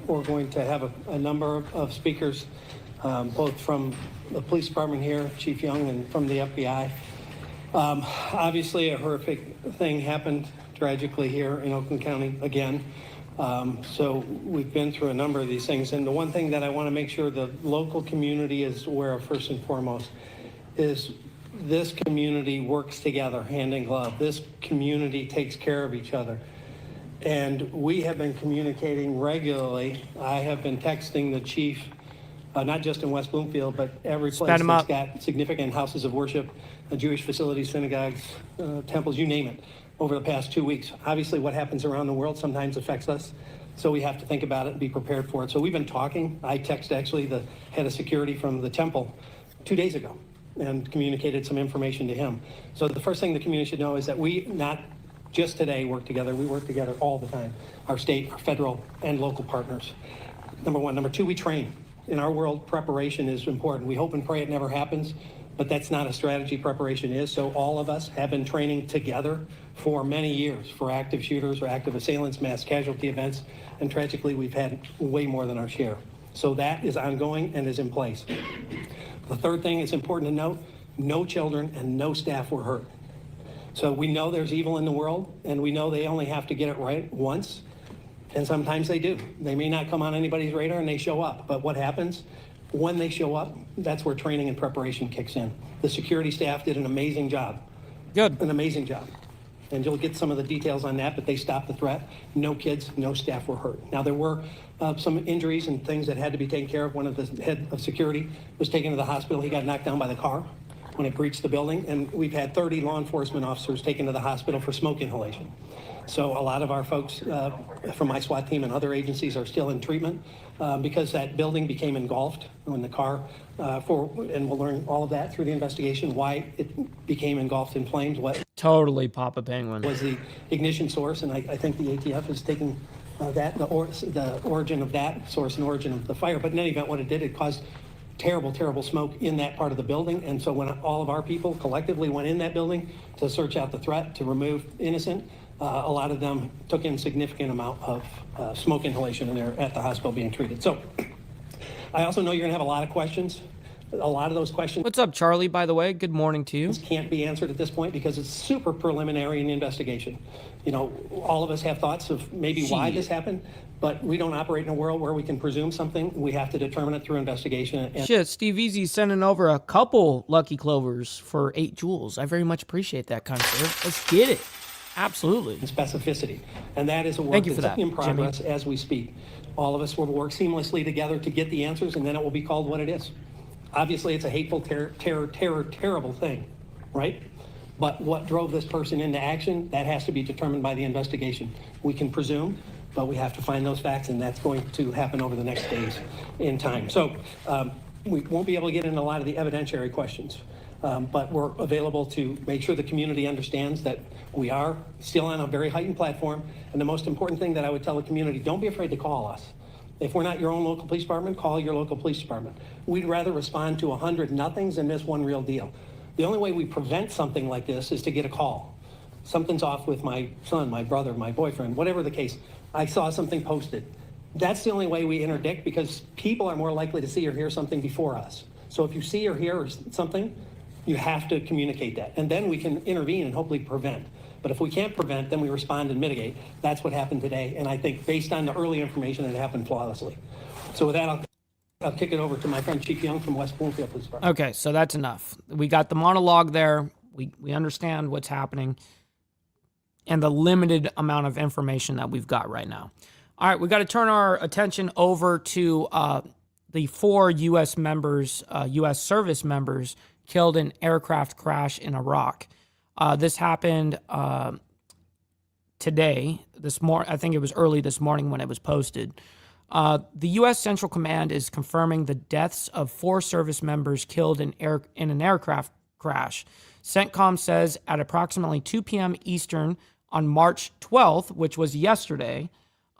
we're going to have a number of speakers, both from the police department here, Chief Young, and from the FBI. Obviously, a horrific thing happened tragically here in Oakland County again. So we've been through a number of these things. And the one thing that I want to make sure the local community is aware of first and foremost is this community works together hand in glove. This community takes care of each other. And we have been communicating regularly. I have been texting the chief, not just in West Bloomfield, but every place that's got significant houses of worship, Jewish facilities, synagogues, temples, you name it, over the past 2 weeks. Obviously, what happens around the world sometimes affects us, so we have to think about it and be prepared for it. So we've been talking. I texted actually the head of security from the temple 2 days ago and communicated some information to him. So the first thing the community should know is that we not just today work together, we work together all the time. Our state, our federal, and local partners. Number one. Number two, we train. In our world, preparation is important. We hope and pray it never happens, but that's not a strategy. Preparation is. So all of us have been training together for many years for active shooters or active assailants, mass casualty events, and tragically we've had way more than our share. So that is ongoing and is in place. The third thing it's important to note, no children and no staff were hurt. So we know there's evil in the world, and we know they only have to get it right once, and sometimes they do. They may not come on anybody's radar and they show up, but what happens when they show up, that's where training and preparation kicks in. The security staff did an amazing job. Good. An amazing job. And you'll get some of the details on that, but they stopped the threat. No kids, no staff were hurt. Now, there were some injuries and things that had to be taken care of. One of the head of security was taken to the hospital. He got knocked down by the car when it breached the building. And we've had 30 law enforcement officers taken to the hospital for smoke inhalation. So a lot of our folks from my SWAT team and other agencies are still in treatment because that building became engulfed when the car, and we'll learn all of that through the investigation, why it became engulfed in flames, what Totally Papa Penguin was the ignition source. And I think the ATF is taking the origin of that source and origin of the fire. But in any event, what it did, it caused terrible, terrible smoke in that part of the building. And so when all of our people collectively went in that building to search out the threat, to remove innocent, a lot of them took in significant amount of smoke inhalation, and they're at the hospital being treated. So I also know you're gonna have a lot of questions. A lot of those questions. What's up, Charlie, by the way? Good morning to you. Can't be answered at this point because it's super preliminary in the investigation. You know, all of us have thoughts of maybe why this happened, but we don't operate in a world where we can presume something. We have to determine it through investigation. And Shit, Steve Easy's sending over a couple Lucky Clovers for 8 jewels. I very much appreciate that, kind sir. Let's get it. Absolutely. Specificity. And that is a work Thank you for that's that, in progress Jimmy. as we speak. All of us will work seamlessly together to get the answers, and then it will be called what it is. Obviously, it's a hateful, terrible thing, right? But what drove this person into action, that has to be determined by the investigation. We can presume, but we have to find those facts, and that's going to happen over the next days in time. So we won't be able to get into a lot of the evidentiary questions, but we're available to make sure the community understands that we are still on a very heightened platform. And the most important thing that I would tell the community, don't be afraid to call us. If we're not your own local police department, call your local police department. We'd rather respond to 100 nothings than miss one real deal. The only way we prevent something like this is to get a call. Something's off with my son, my brother, my boyfriend, whatever the case. I saw something posted. That's the only way we interdict, because people are more likely to see or hear something before us. So if you see or hear something, you have to communicate that. And then we can intervene and hopefully prevent. But if we can't prevent, then we respond and mitigate. That's what happened today. And I think based on the early information, it happened flawlessly. So with that, I'll kick it over to my friend Chief Young from West Bloomfield Police Department. Okay, so that's enough. We got the monologue there. We understand what's happening and the limited amount of information that we've got right now. All right, we got to turn our attention over to the 4 U.S. members, U.S. service members killed in aircraft crash in Iraq. This happened today, I think it was early this morning when it was posted. The U.S. Central Command is confirming the deaths of 4 service members killed in an aircraft crash. CENTCOM says at approximately 2 p.m. Eastern on March 12th, which was yesterday,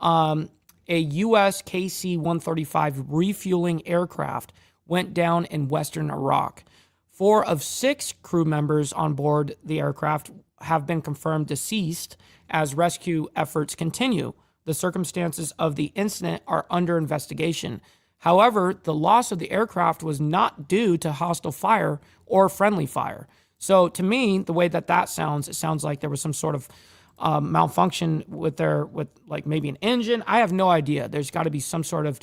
a U.S. KC-135 refueling aircraft went down in western Iraq. 4 of 6 crew members on board the aircraft have been confirmed deceased as rescue efforts continue. The circumstances of the incident are under investigation. However, the loss of the aircraft was not due to hostile fire or friendly fire. So to me, the way that sounds, it sounds like there was some sort of malfunction with like maybe an engine. I have no idea. There's got to be some sort of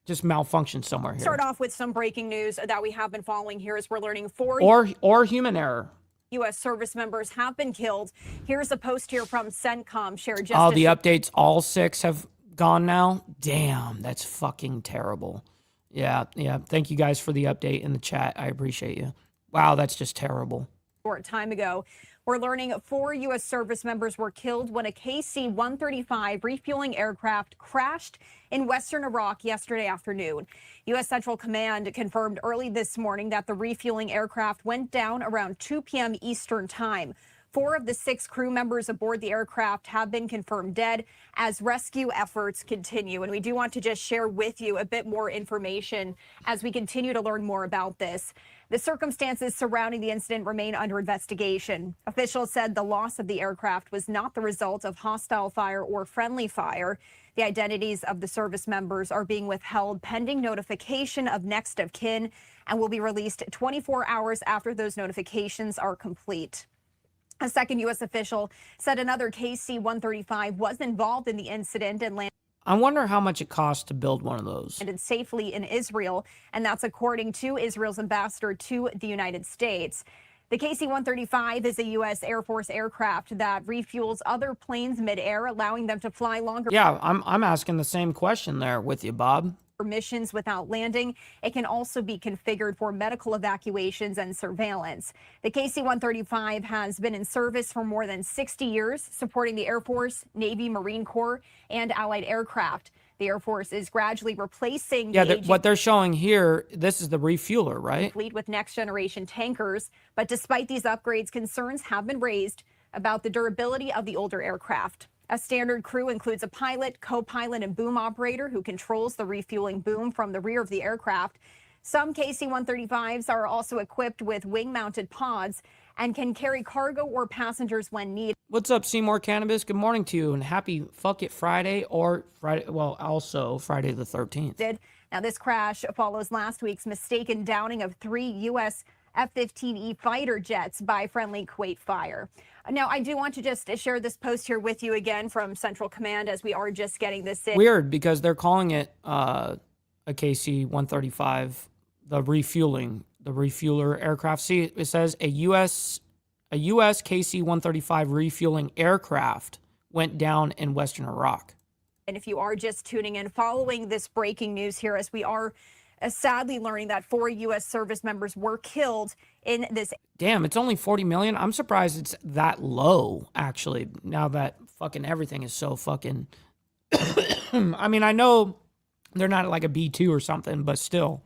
just malfunction somewhere here. Start off with some breaking news that we have been following here as we're learning 4 or human error. U.S. service members have been killed. Here's a post here from CENTCOM shared just Oh, the updates, all 6 have gone now? Damn, that's fucking terrible. Yeah. Thank you guys for the update in the chat. I appreciate you. Wow, that's just terrible. Short time ago, we're learning 4 U.S. service members were killed when a KC-135 refueling aircraft crashed in western Iraq yesterday afternoon. U.S. Central Command confirmed early this morning that the refueling aircraft went down around 2 p.m. Eastern time. 4 of the 6 crew members aboard the aircraft have been confirmed dead as rescue efforts continue. And we do want to just share with you a bit more information as we continue to learn more about this. The circumstances surrounding the incident remain under investigation. Officials said the loss of the aircraft was not the result of hostile fire or friendly fire. The identities of the service members are being withheld pending notification of next of kin. and will be released 24 hours after those notifications are complete. A second U.S. official said another KC-135 was involved in the incident and landed. I wonder how much it costs to build one of those. Landed safely in Israel, and that's according to Israel's ambassador to the United States. The KC-135 is a U.S. Air Force aircraft that refuels other planes midair, allowing them to fly longer. Yeah, I'm asking the same question there with you, Bob. Missions without landing. It can also be configured for medical evacuations and surveillance. The KC-135 has been in service for more than 60 years, supporting the Air Force, Navy, Marine Corps, and allied aircraft. The Air Force is gradually replacing what they're showing here, this is the refueler, right? Fleet with next-generation tankers. But despite these upgrades, concerns have been raised about the durability of the older aircraft. A standard crew includes a pilot, co-pilot, and boom operator who controls the refueling boom from the rear of the aircraft. Some KC-135s are also equipped with wing-mounted pods and can carry cargo or passengers when needed. What's up, Seymour Cannabis? Good morning to you, and happy Fuck It Friday, or Friday, well, also Friday the 13th. Now, this crash follows last week's mistaken downing of 3 U.S. F-15E fighter jets by friendly Kuwait fire. Now, I do want to just share this post here with you again from Central Command as we are just getting this in. Weird, because they're calling it a KC-135, the refueler aircraft. See, it says a U.S. KC-135 refueling aircraft went down in Western Iraq. And if you are just tuning in, following this breaking news here, as we are sadly learning that 4 U.S. service members were killed in this. Damn, it's only 40 million. I'm surprised it's that low, actually, now that fucking everything is so fucking. I mean, I know they're not like a B-2 or something, but still.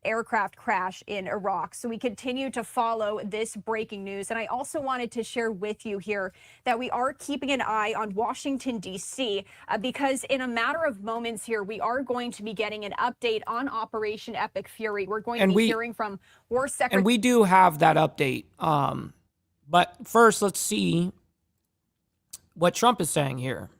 Aircraft crash in Iraq. So we continue to follow this breaking news. And I also wanted to share with you here that we are keeping an eye on Washington, D.C., because in a matter of moments here, we are going to be getting an update on Operation Epic Fury. We're going to be hearing from War Secretary. And we do have that update. But first, let's see what Trump is saying here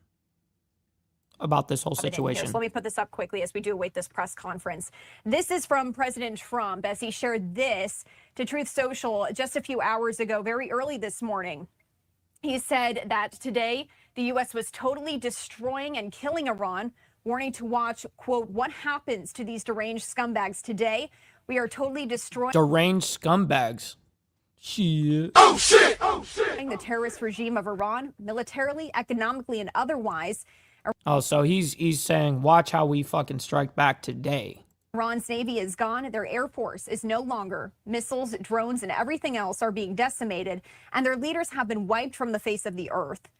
about this whole situation. So let me put this up quickly as we do await this press conference. This is from President Trump as he shared this to Truth Social just a few hours ago, very early this morning. He said that today the U.S. was totally destroying and killing Iran, warning to watch, quote, what happens to these deranged scumbags today. We are totally destroying. Deranged scumbags. Shit. Oh, shit. Oh, shit. The terrorist regime of Iran, militarily, economically, and otherwise. Oh, so he's saying, watch how we fucking strike back today. Iran's Navy is gone. Their Air Force is no longer. Missiles, drones, and everything else are being decimated, and their leaders have been wiped from the face of the earth.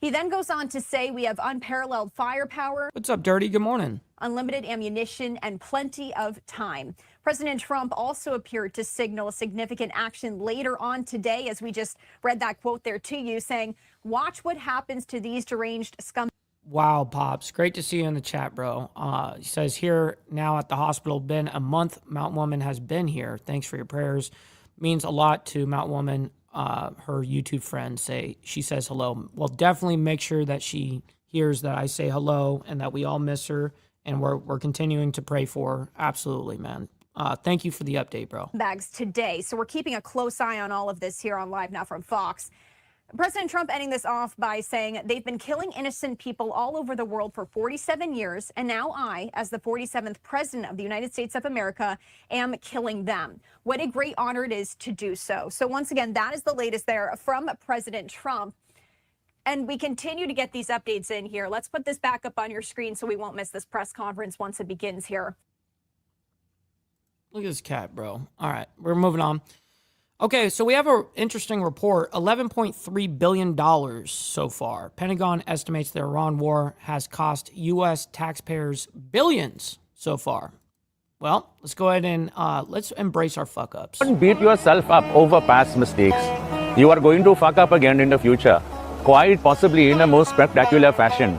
He then goes on to say we have unparalleled firepower. What's up, Dirty? Good morning. Unlimited ammunition and plenty of time. President Trump also appeared to signal a significant action later on today, as we just read that quote there to you, saying, watch what happens to these deranged scum. Wow, Pops. Great to see you in the chat, bro. He says here now at the hospital, been a month. Mountain Woman has been here. Thanks for your prayers. Means a lot to Mountain Woman. Her YouTube friends say she says hello. Well, definitely make sure that she hears that I say hello and that we all miss her. And we're continuing to pray for her. Absolutely, man. Thank you for the update, bro. Bags today. So we're keeping a close eye on all of this here on Live Now from Fox. President Trump ending this off by saying they've been killing innocent people all over the world for 47 years, and now I, as the 47th president of the United States of America, am killing them. What a great honor it is to do so. So once again, that is the latest there from President Trump. And we continue to get these updates in here. Let's put this back up on your screen so we won't miss this press conference once it begins here. Look at this cat, bro. All right, we're moving on. Okay, so we have an interesting report, $11.3 billion so far. Pentagon estimates the Iran war has cost U.S. taxpayers billions so far. Well, let's go ahead and let's embrace our fuck-ups. Don't beat yourself up over past mistakes. You are going to fuck up again in the future, quite possibly in a most spectacular fashion.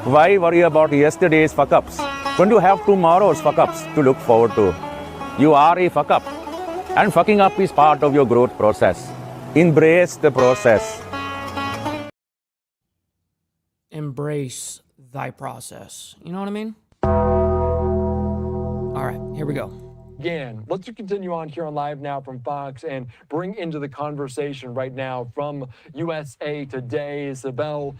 Why worry about yesterday's fuck-ups when you have tomorrow's fuck-ups to look forward to? You are a fuck-up. And fucking up is part of your growth process. Embrace the process. Embrace thy process. You know what I mean? All right, here we go. Again, let's continue on here on Live Now from Fox and bring into the conversation right now from USA Today, Isabel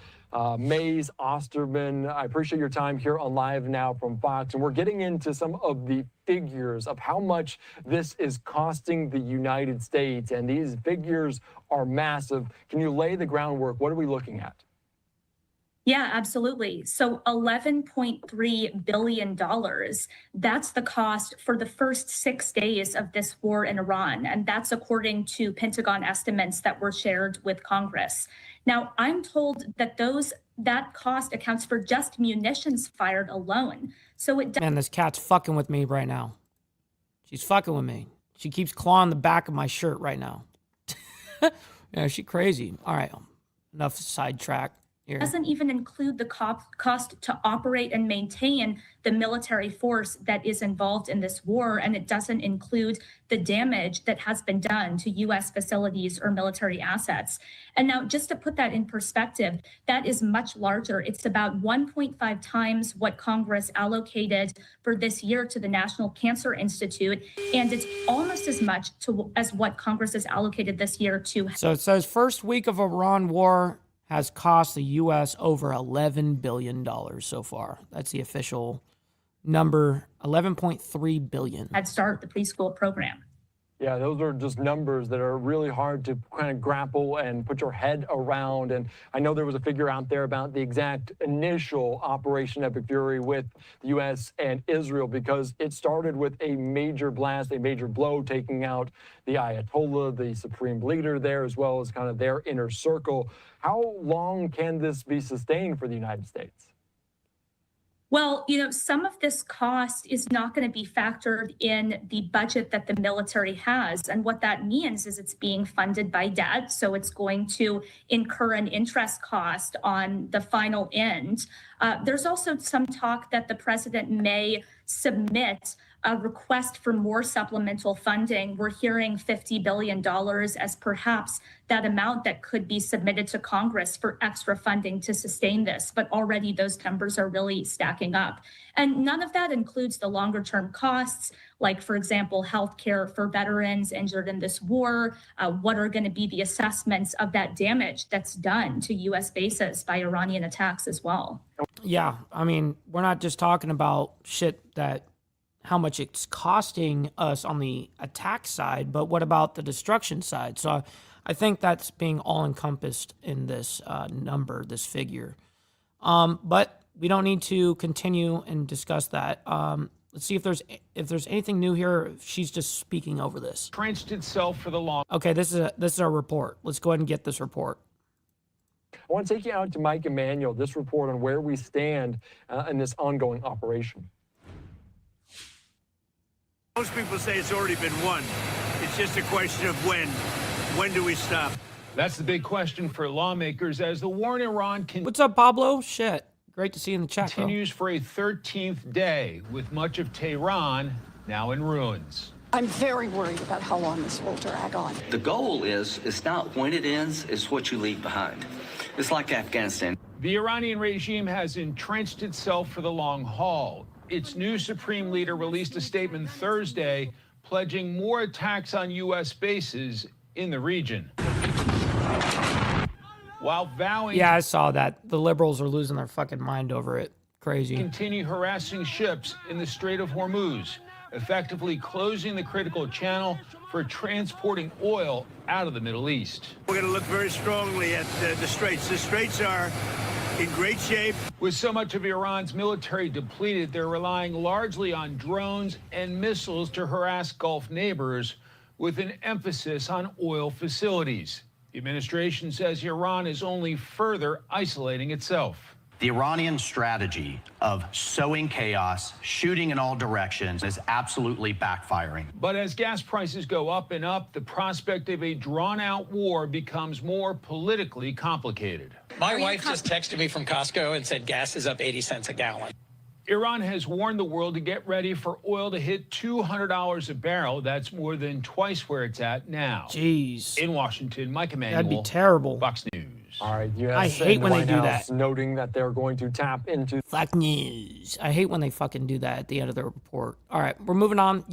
Mays Osterman. I appreciate your time here on Live Now from Fox. And we're getting into some of the figures of how much this is costing the United States. And these figures are massive. Can you lay the groundwork? What are we looking at? Yeah, absolutely. So $11.3 billion, that's the cost for the first 6 days of this war in Iran. And that's according to Pentagon estimates that were shared with Congress. Now, I'm told that that cost accounts for just munitions fired alone. So it Man, this cat's fucking with me right now. She's fucking with me. She keeps clawing the back of my shirt right now. Yeah, she's crazy. All right, enough sidetrack. Here. Doesn't even include the cost to operate and maintain the military force that is involved in this war, and it doesn't include the damage that has been done to U.S. facilities or military assets. And now, just to put that in perspective, that is much larger. It's about 1.5 times what Congress allocated for this year to the National Cancer Institute, and it's almost as much as what Congress has allocated this year to. So it says first week of Iran war has cost the U.S. over $11 billion so far. That's the official number, $11.3 billion. Head Start, the preschool program. Yeah, those are just numbers that are really hard to kind of grapple and put your head around. And I know there was a figure out there about the exact initial Operation Epic Fury with the U.S. and Israel, because it started with a major blast, a major blow, taking out the Ayatollah, the supreme leader there, as well as kind of their inner circle. How long can this be sustained for the United States? Well, some of this cost is not going to be factored in the budget that the military has. And what that means is it's being funded by debt. So it's going to incur an interest cost on the final end. There's also some talk that the president may submit a request for more supplemental funding. We're hearing $50 billion as perhaps that amount that could be submitted to Congress for extra funding to sustain this. But already those numbers are really stacking up. And none of that includes the longer term costs, like, for example, healthcare for veterans injured in this war. What are going to be the assessments of that damage that's done to U.S. bases by Iranian attacks as well? Yeah, I mean, we're not just talking about shit how much it's costing us on the attack side, but what about the destruction side? So I think that's being all encompassed in this number, this figure. But we don't need to continue and discuss that. Let's see if there's anything new here. She's just speaking over this. Entrenched itself for the long. Okay, this is our report. Let's go ahead and get this report. I want to take you out to Mike Emanuel, this report on where we stand in this ongoing operation. Most people say it's already been won. It's just a question of when. When do we stop? That's the big question for lawmakers as the war in Iran What's up, Pablo? Shit. Great to see you in the chat, continues for a 13th day, with much of Tehran now in ruins. I'm very worried about how long this will drag on. The goal is, it's not when it ends, it's what you leave behind. It's like Afghanistan. The Iranian regime has entrenched itself for the long haul. Its new supreme leader released a statement Thursday pledging more attacks on U.S. bases in the region. While vowing... Yeah, I saw that. The liberals are losing their fucking mind over it. Crazy. ...continue harassing ships in the Strait of Hormuz, effectively closing the critical channel for transporting oil out of the Middle East. We're going to look very strongly at the Straits. The Straits are in great shape. With so much of Iran's military depleted, they're relying largely on drones and missiles to harass Gulf neighbors, with an emphasis on oil facilities. The administration says Iran is only further isolating itself. The Iranian strategy of sowing chaos, shooting in all directions, is absolutely backfiring. But as gas prices go up and up, the prospect of a drawn-out war becomes more politically complicated. My wife just texted me from Costco and said gas is up 80 cents a gallon. Iran has warned the world to get ready for oil to hit $200 a barrel. That's more than twice where it's at now. Jeez. In Washington, Mike Emanuel. That'd be terrible. Fox News. All right, U.S. I hate when they do that. Noting that they're going to tap into Fake news. I hate when they fucking do that at the end of the report. All right, we're moving on.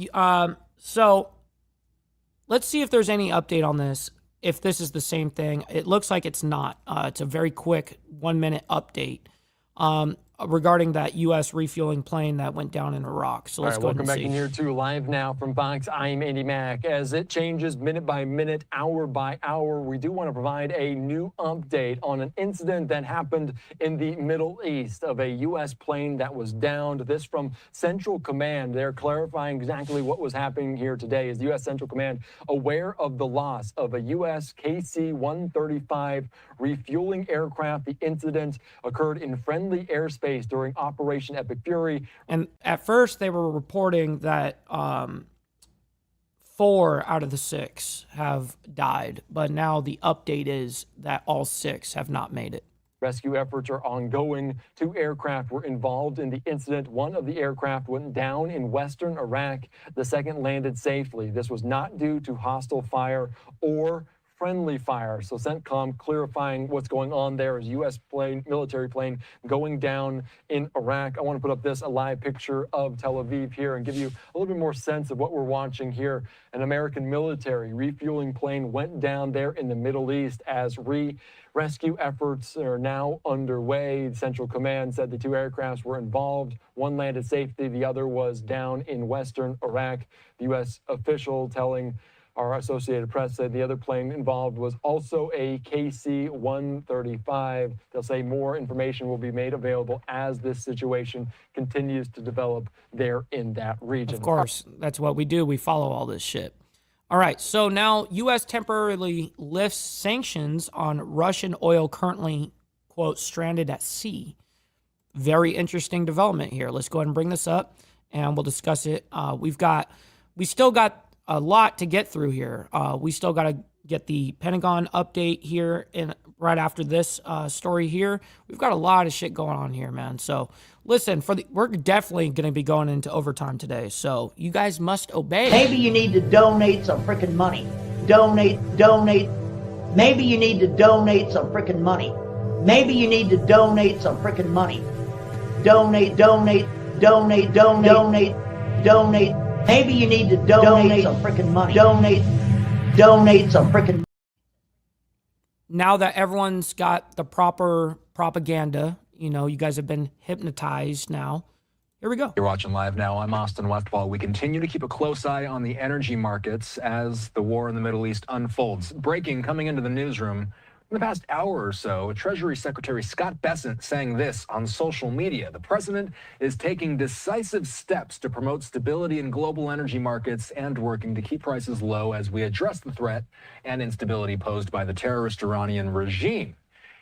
So let's see if there's any update on this. If this is the same thing, it looks like it's not. It's a very quick 1-minute update regarding that U.S. refueling plane that went down in Iraq. So let's go ahead and see. Welcome back in year 2, live now from Fox. I'm Andy Mack. As it changes minute by minute, hour by hour, we do want to provide a new update on an incident that happened in the Middle East of a U.S. plane that was downed. This from Central Command. They're clarifying exactly what was happening here today. Is the U.S. Central Command aware of the loss of a U.S. KC-135 refueling aircraft? The incident occurred in friendly airspace during Operation Epic Fury. And at first they were reporting that 4 out of the 6 have died, but now the update is that all 6 have not made it. Rescue efforts are ongoing. 2 aircraft were involved in the incident. One of the aircraft went down in western Iraq. The second landed safely. This was not due to hostile fire or friendly fire. So CENTCOM clarifying what's going on there is U.S. plane, military plane going down in Iraq. I want to put up a live picture of Tel Aviv here and give you a little bit more sense of what we're watching here. An American military refueling plane went down there in the Middle East as rescue efforts are now underway. Central Command said the 2 aircrafts were involved. One landed safely, the other was down in western Iraq. The U.S. official telling our Associated Press said the other plane involved was also a KC-135. They'll say more information will be made available as this situation continues to develop there in that region. Of course, that's what we do. We follow all this shit. All right, so now U.S. temporarily lifts sanctions on Russian oil currently, quote, stranded at sea. Very interesting development here. Let's go ahead and bring this up, and we'll discuss it. We still got a lot to get through here. We still got to get the Pentagon update here, and right after this story here, we've got a lot of shit going on here, man. So listen, we're definitely going to be going into overtime today, so you guys must obey. Maybe you need to donate some freaking money. Donate. Maybe you need to donate some freaking money. Maybe you need to donate some freaking money. Donate. Maybe you need to donate some freaking money. Donate some freaking. Now that everyone's got the proper propaganda, you guys have been hypnotized now. Here we go. You're watching Live Now. I'm Austin Westfall. We continue to keep a close eye on the energy markets as the war in the Middle East unfolds. Breaking coming into the newsroom. In the past hour or so, Treasury Secretary Scott Bessent saying this on social media. The president is taking decisive steps to promote stability in global energy markets and working to keep prices low as we address the threat and instability posed by the terrorist Iranian regime.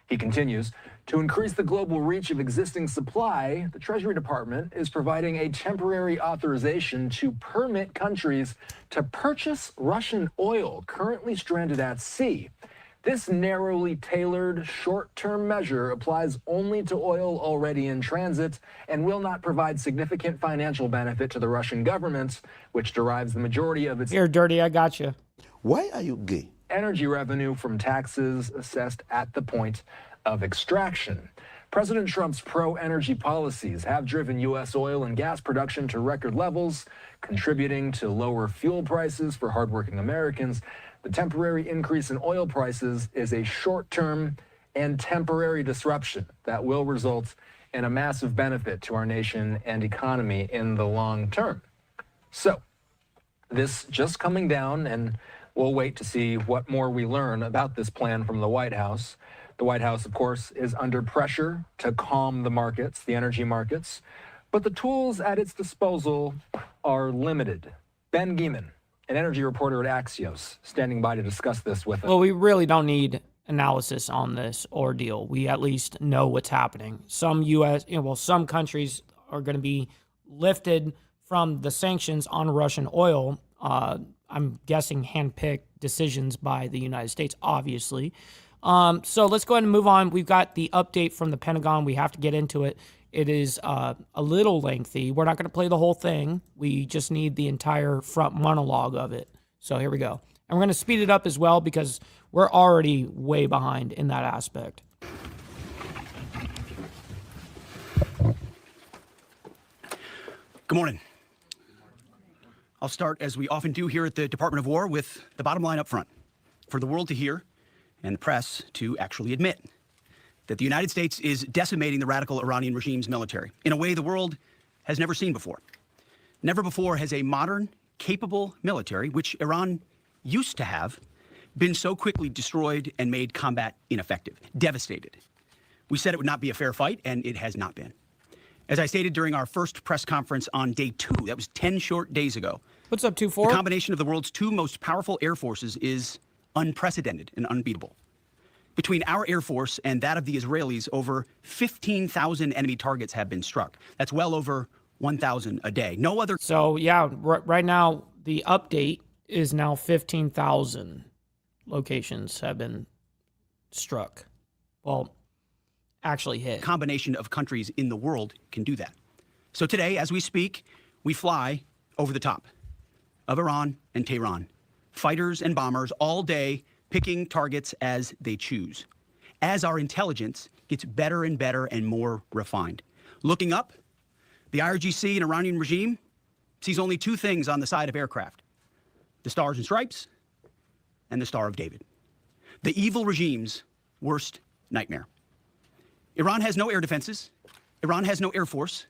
He continues, to increase the global reach of existing supply, the Treasury Department is providing a temporary authorization to permit countries to purchase Russian oil currently stranded at sea. This narrowly tailored short-term measure applies only to oil already in transit and will not provide significant financial benefit to the Russian government, which derives the majority of its... Here, Dirty, I got you. Why are you gay? Energy revenue from taxes assessed at the point of extraction. President Trump's pro-energy policies have driven U.S. oil and gas production to record levels, contributing to lower fuel prices for hardworking Americans. The temporary increase in oil prices is a short-term and temporary disruption that will result in a massive benefit to our nation and economy in the long term. So, this just coming down, and we'll wait to see what more we learn about this plan from the White House. The White House, of course, is under pressure to calm the markets, the energy markets, but the tools at its disposal are limited. Ben Gieman, an energy reporter at Axios, standing by to discuss this with us. Well, we really don't need analysis on this ordeal. We at least know what's happening. Some some countries are going to be lifted from the sanctions on Russian oil. I'm guessing handpicked decisions by the United States, obviously. So let's go ahead and move on. We've got the update from the Pentagon. We have to get into it. It is a little lengthy. We're not going to play the whole thing. We just need the entire front monologue of it. So here we go. And we're going to speed it up as well because we're already way behind in that aspect. Good morning. I'll start, as we often do here at the Department of War, with the bottom line up front. For the world to hear and the press to actually admit that the United States is decimating the radical Iranian regime's military in a way the world has never seen before. Never before has a modern, capable military, which Iran used to have, been so quickly destroyed and made combat ineffective, devastated. We said it would not be a fair fight, and it has not been. As I stated during our first press conference on day 2, that was 10 short days ago. What's up, 2-4? The combination of the world's 2 most powerful air forces is unprecedented and unbeatable. Between our Air Force and that of the Israelis, over 15,000 enemy targets have been struck. That's well over 1,000 a day. No other. So, yeah, right now, the update is now 15,000 locations have been struck. Well, actually hit. Combination of countries in the world can do that. So today, as we speak, we fly over the top of Iran and Tehran. Fighters and bombers all day, picking targets as they choose. As our intelligence gets better and better and more refined. Looking up, the IRGC and Iranian regime sees only 2 things on the side of aircraft: the Stars and Stripes and the Star of David. The evil regime's worst nightmare. Iran has no air defenses. Iran has no air force.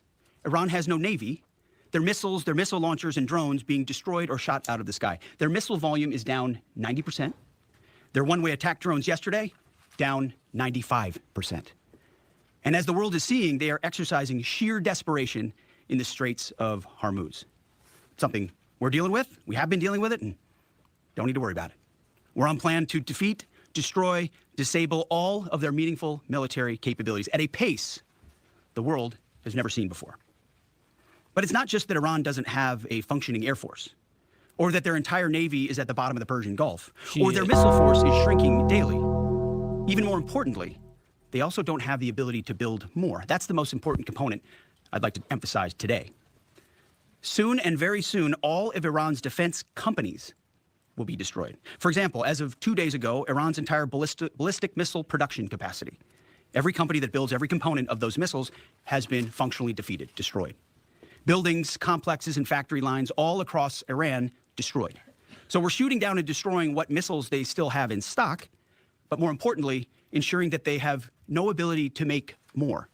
Iran has no navy. Their missiles, their missile launchers and drones being destroyed or shot out of the sky. Their missile volume is down 90%. Their one-way attack drones yesterday, down 95%. And as the world is seeing, they are exercising sheer desperation in the Straits of Hormuz. Something we're dealing with. We have been dealing with it, and don't need to worry about it. We're on plan to defeat, destroy, disable all of their meaningful military capabilities at a pace the world has never seen before. But it's not just that Iran doesn't have a functioning air force, or that their entire navy is at the bottom of the Persian Gulf, or their missile force is shrinking daily. Even more importantly, they also don't have the ability to build more. That's the most important component I'd like to emphasize today. Soon and very soon, all of Iran's defense companies will be destroyed. For example, as of 2 days ago, Iran's entire ballistic missile production capacity, every company that builds every component of those missiles, has been functionally defeated, destroyed. Buildings, complexes, and factory lines all across Iran destroyed. So we're shooting down and destroying what missiles they still have in stock, but more importantly, ensuring that they have no ability to make more.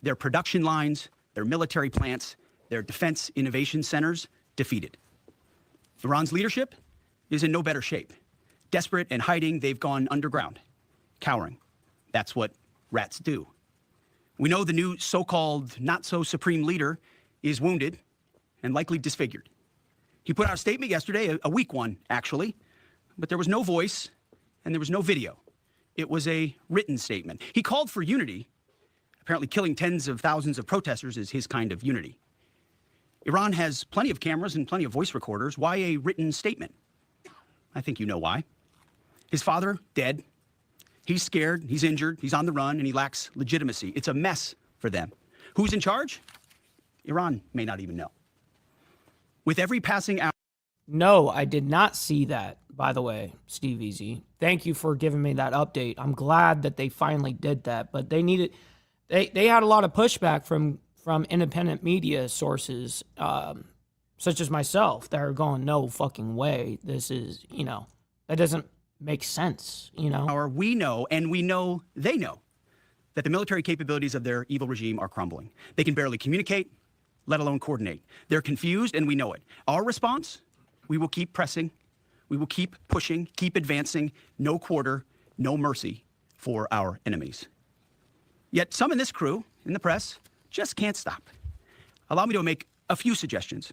Their production lines, their military plants, their defense innovation centers, defeated. Iran's leadership is in no better shape. Desperate and hiding, they've gone underground, cowering. That's what rats do. We know the new so-called not-so-supreme leader is wounded and likely disfigured. He put out a statement yesterday, a weak one, actually, but there was no voice and there was no video. It was a written statement. He called for unity. Apparently killing tens of thousands of protesters is his kind of unity. Iran has plenty of cameras and plenty of voice recorders. Why a written statement? I think you know why. His father, dead. He's scared, he's injured, he's on the run, and he lacks legitimacy. It's a mess for them. Who's in charge? Iran may not even know. With every passing hour. No, I did not see that, by the way, Steve Easy. Thank you for giving me that update. I'm glad that they finally did that, but they needed, they had a lot of pushback from independent media sources, such as myself, that are going, no fucking way. This is, that doesn't make sense, We know, and we know they know, that the military capabilities of their evil regime are crumbling. They can barely communicate, let alone coordinate. They're confused, and we know it. Our response? We will keep pressing. We will keep pushing, keep advancing. No quarter, no mercy for our enemies. Yet some in this crew, in the press, just can't stop. Allow me to make a few suggestions.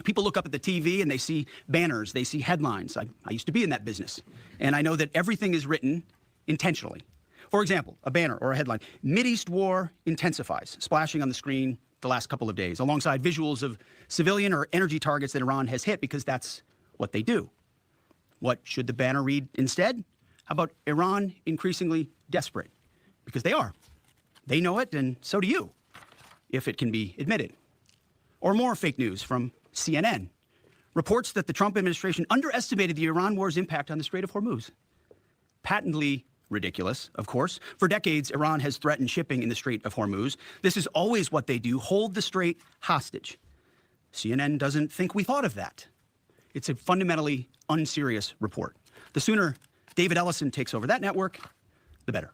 People look up at the TV and they see banners, they see headlines. I used to be in that business, and I know that everything is written intentionally. For example, a banner or a headline, Mideast war intensifies, splashing on the screen the last couple of days, alongside visuals of civilian or energy targets that Iran has hit, because that's what they do. What should the banner read instead? How about Iran increasingly desperate? Because they are. They know it, and so do you, if it can be admitted. Or more fake news from CNN. reports that the Trump administration underestimated the Iran war's impact on the Strait of Hormuz. Patently ridiculous, of course. For decades, Iran has threatened shipping in the Strait of Hormuz. This is always what they do, hold the strait hostage. CNN doesn't think we thought of that. It's a fundamentally unserious report. The sooner David Ellison takes over that network, the better.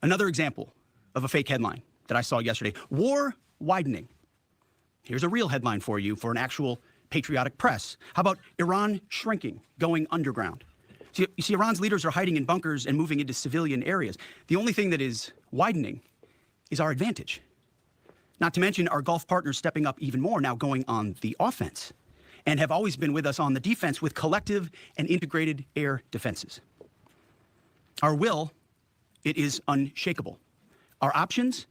Another example of a fake headline that I saw yesterday, war widening. Here's a real headline for you for an actual patriotic press. How about Iran shrinking, going underground? You see, Iran's leaders are hiding in bunkers and moving into civilian areas. The only thing that is widening is our advantage. Not to mention our Gulf partners stepping up even more, now going on the offense, and have always been with us on the defense with collective and integrated air defenses. Our will, it is unshakable. Our options,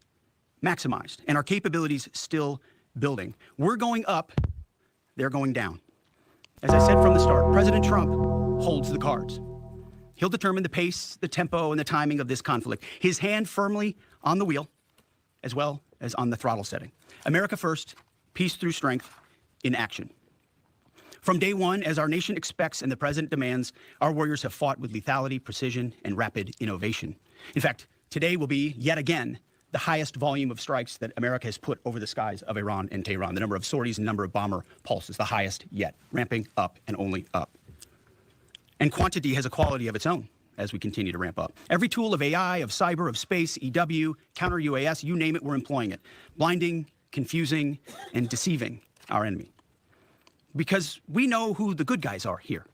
maximized, and our capabilities still building. We're going up, they're going down. As I said from the start, President Trump holds the cards. He'll determine the pace, the tempo, and the timing of this conflict. His hand firmly on the wheel, as well as on the throttle setting. America first, peace through strength in action. From day one, as our nation expects and the president demands, our warriors have fought with lethality, precision, and rapid innovation. In fact, today will be, yet again, the highest volume of strikes that America has put over the skies of Iran and Tehran. The number of sorties and number of bomber pulses, the highest yet, ramping up and only up. And quantity has a quality of its own as we continue to ramp up. Every tool of AI, of cyber, of space, EW, counter UAS, you name it, we're employing it. Blinding, confusing, and deceiving our enemy. Because we know who the good guys are here.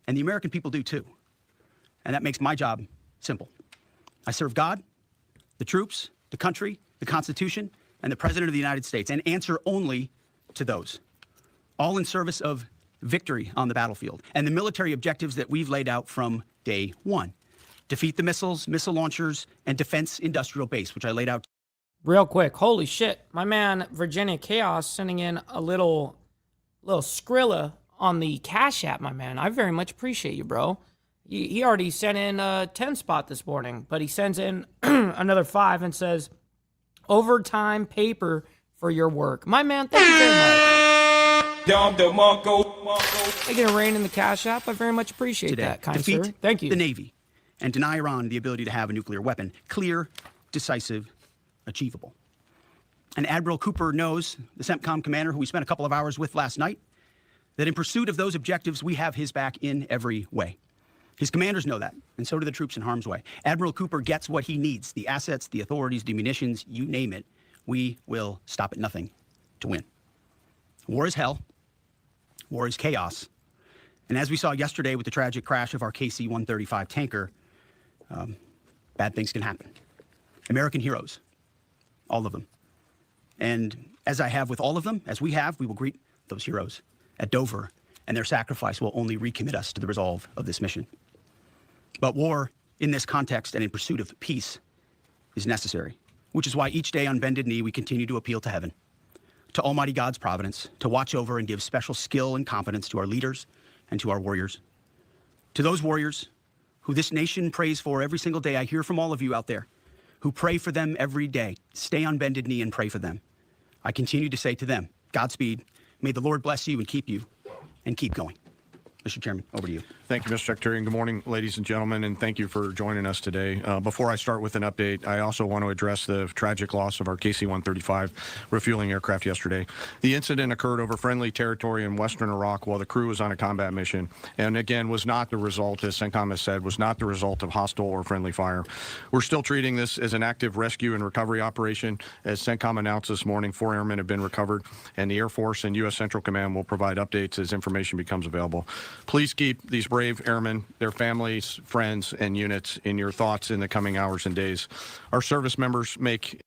And the American people do too. And that makes my job simple. I serve God, the troops, the country, the Constitution, and the President of the United States, and answer only to those. All in service of victory on the battlefield and the military objectives that we've laid out from day one. Defeat the missiles, missile launchers, and defense industrial base, which I laid out. Real quick, holy shit. My man, Virginia Chaos, sending in a little Skrilla on the Cash App, my man. I very much appreciate you, bro. He already sent in a 10 spot this morning, but he sends in another 5 and says, overtime paper for your work. My man, thank you very much. Making it rain in the Cash App. I very much appreciate Today, that, kind defeat sir. Thank you. the Navy and deny Iran the ability to have a nuclear weapon. Clear, decisive, achievable. And Admiral Cooper knows, the CENTCOM commander who we spent a couple of hours with last night, that in pursuit of those objectives, we have his back in every way. His commanders know that, and so do the troops in harm's way. Admiral Cooper gets what he needs, the assets, the authorities, the munitions, you name it. We will stop at nothing to win. War is hell. War is chaos. And as we saw yesterday with the tragic crash of our KC-135 tanker, bad things can happen. American heroes, all of them. And as I have with all of them, as we have, we will greet those heroes at Dover, and their sacrifice will only recommit us to the resolve of this mission. But war, in this context and in pursuit of peace, is necessary, which is why each day on bended knee we continue to appeal to heaven, to Almighty God's providence, to watch over and give special skill and confidence to our leaders and to our warriors. To those warriors who this nation prays for every single day, I hear from all of you out there who pray for them every day. Stay on bended knee and pray for them. I continue to say to them, Godspeed. May the Lord bless you and keep going. Mr. Chairman, over to you. Thank you, Mr. Secretary, and good morning, ladies and gentlemen, and thank you for joining us today. Before I start with an update, I also want to address the tragic loss of our KC-135 refueling aircraft yesterday. The incident occurred over friendly territory in western Iraq while the crew was on a combat mission, and again, was not the result, as CENTCOM has said, was not the result of hostile or friendly fire. We're still treating this as an active rescue and recovery operation. As CENTCOM announced this morning, 4 airmen have been recovered, and the Air Force and U.S. Central Command will provide updates as information becomes available. Please keep these brave airmen, their families, friends, and units in your thoughts in the coming hours and days. Our service members make...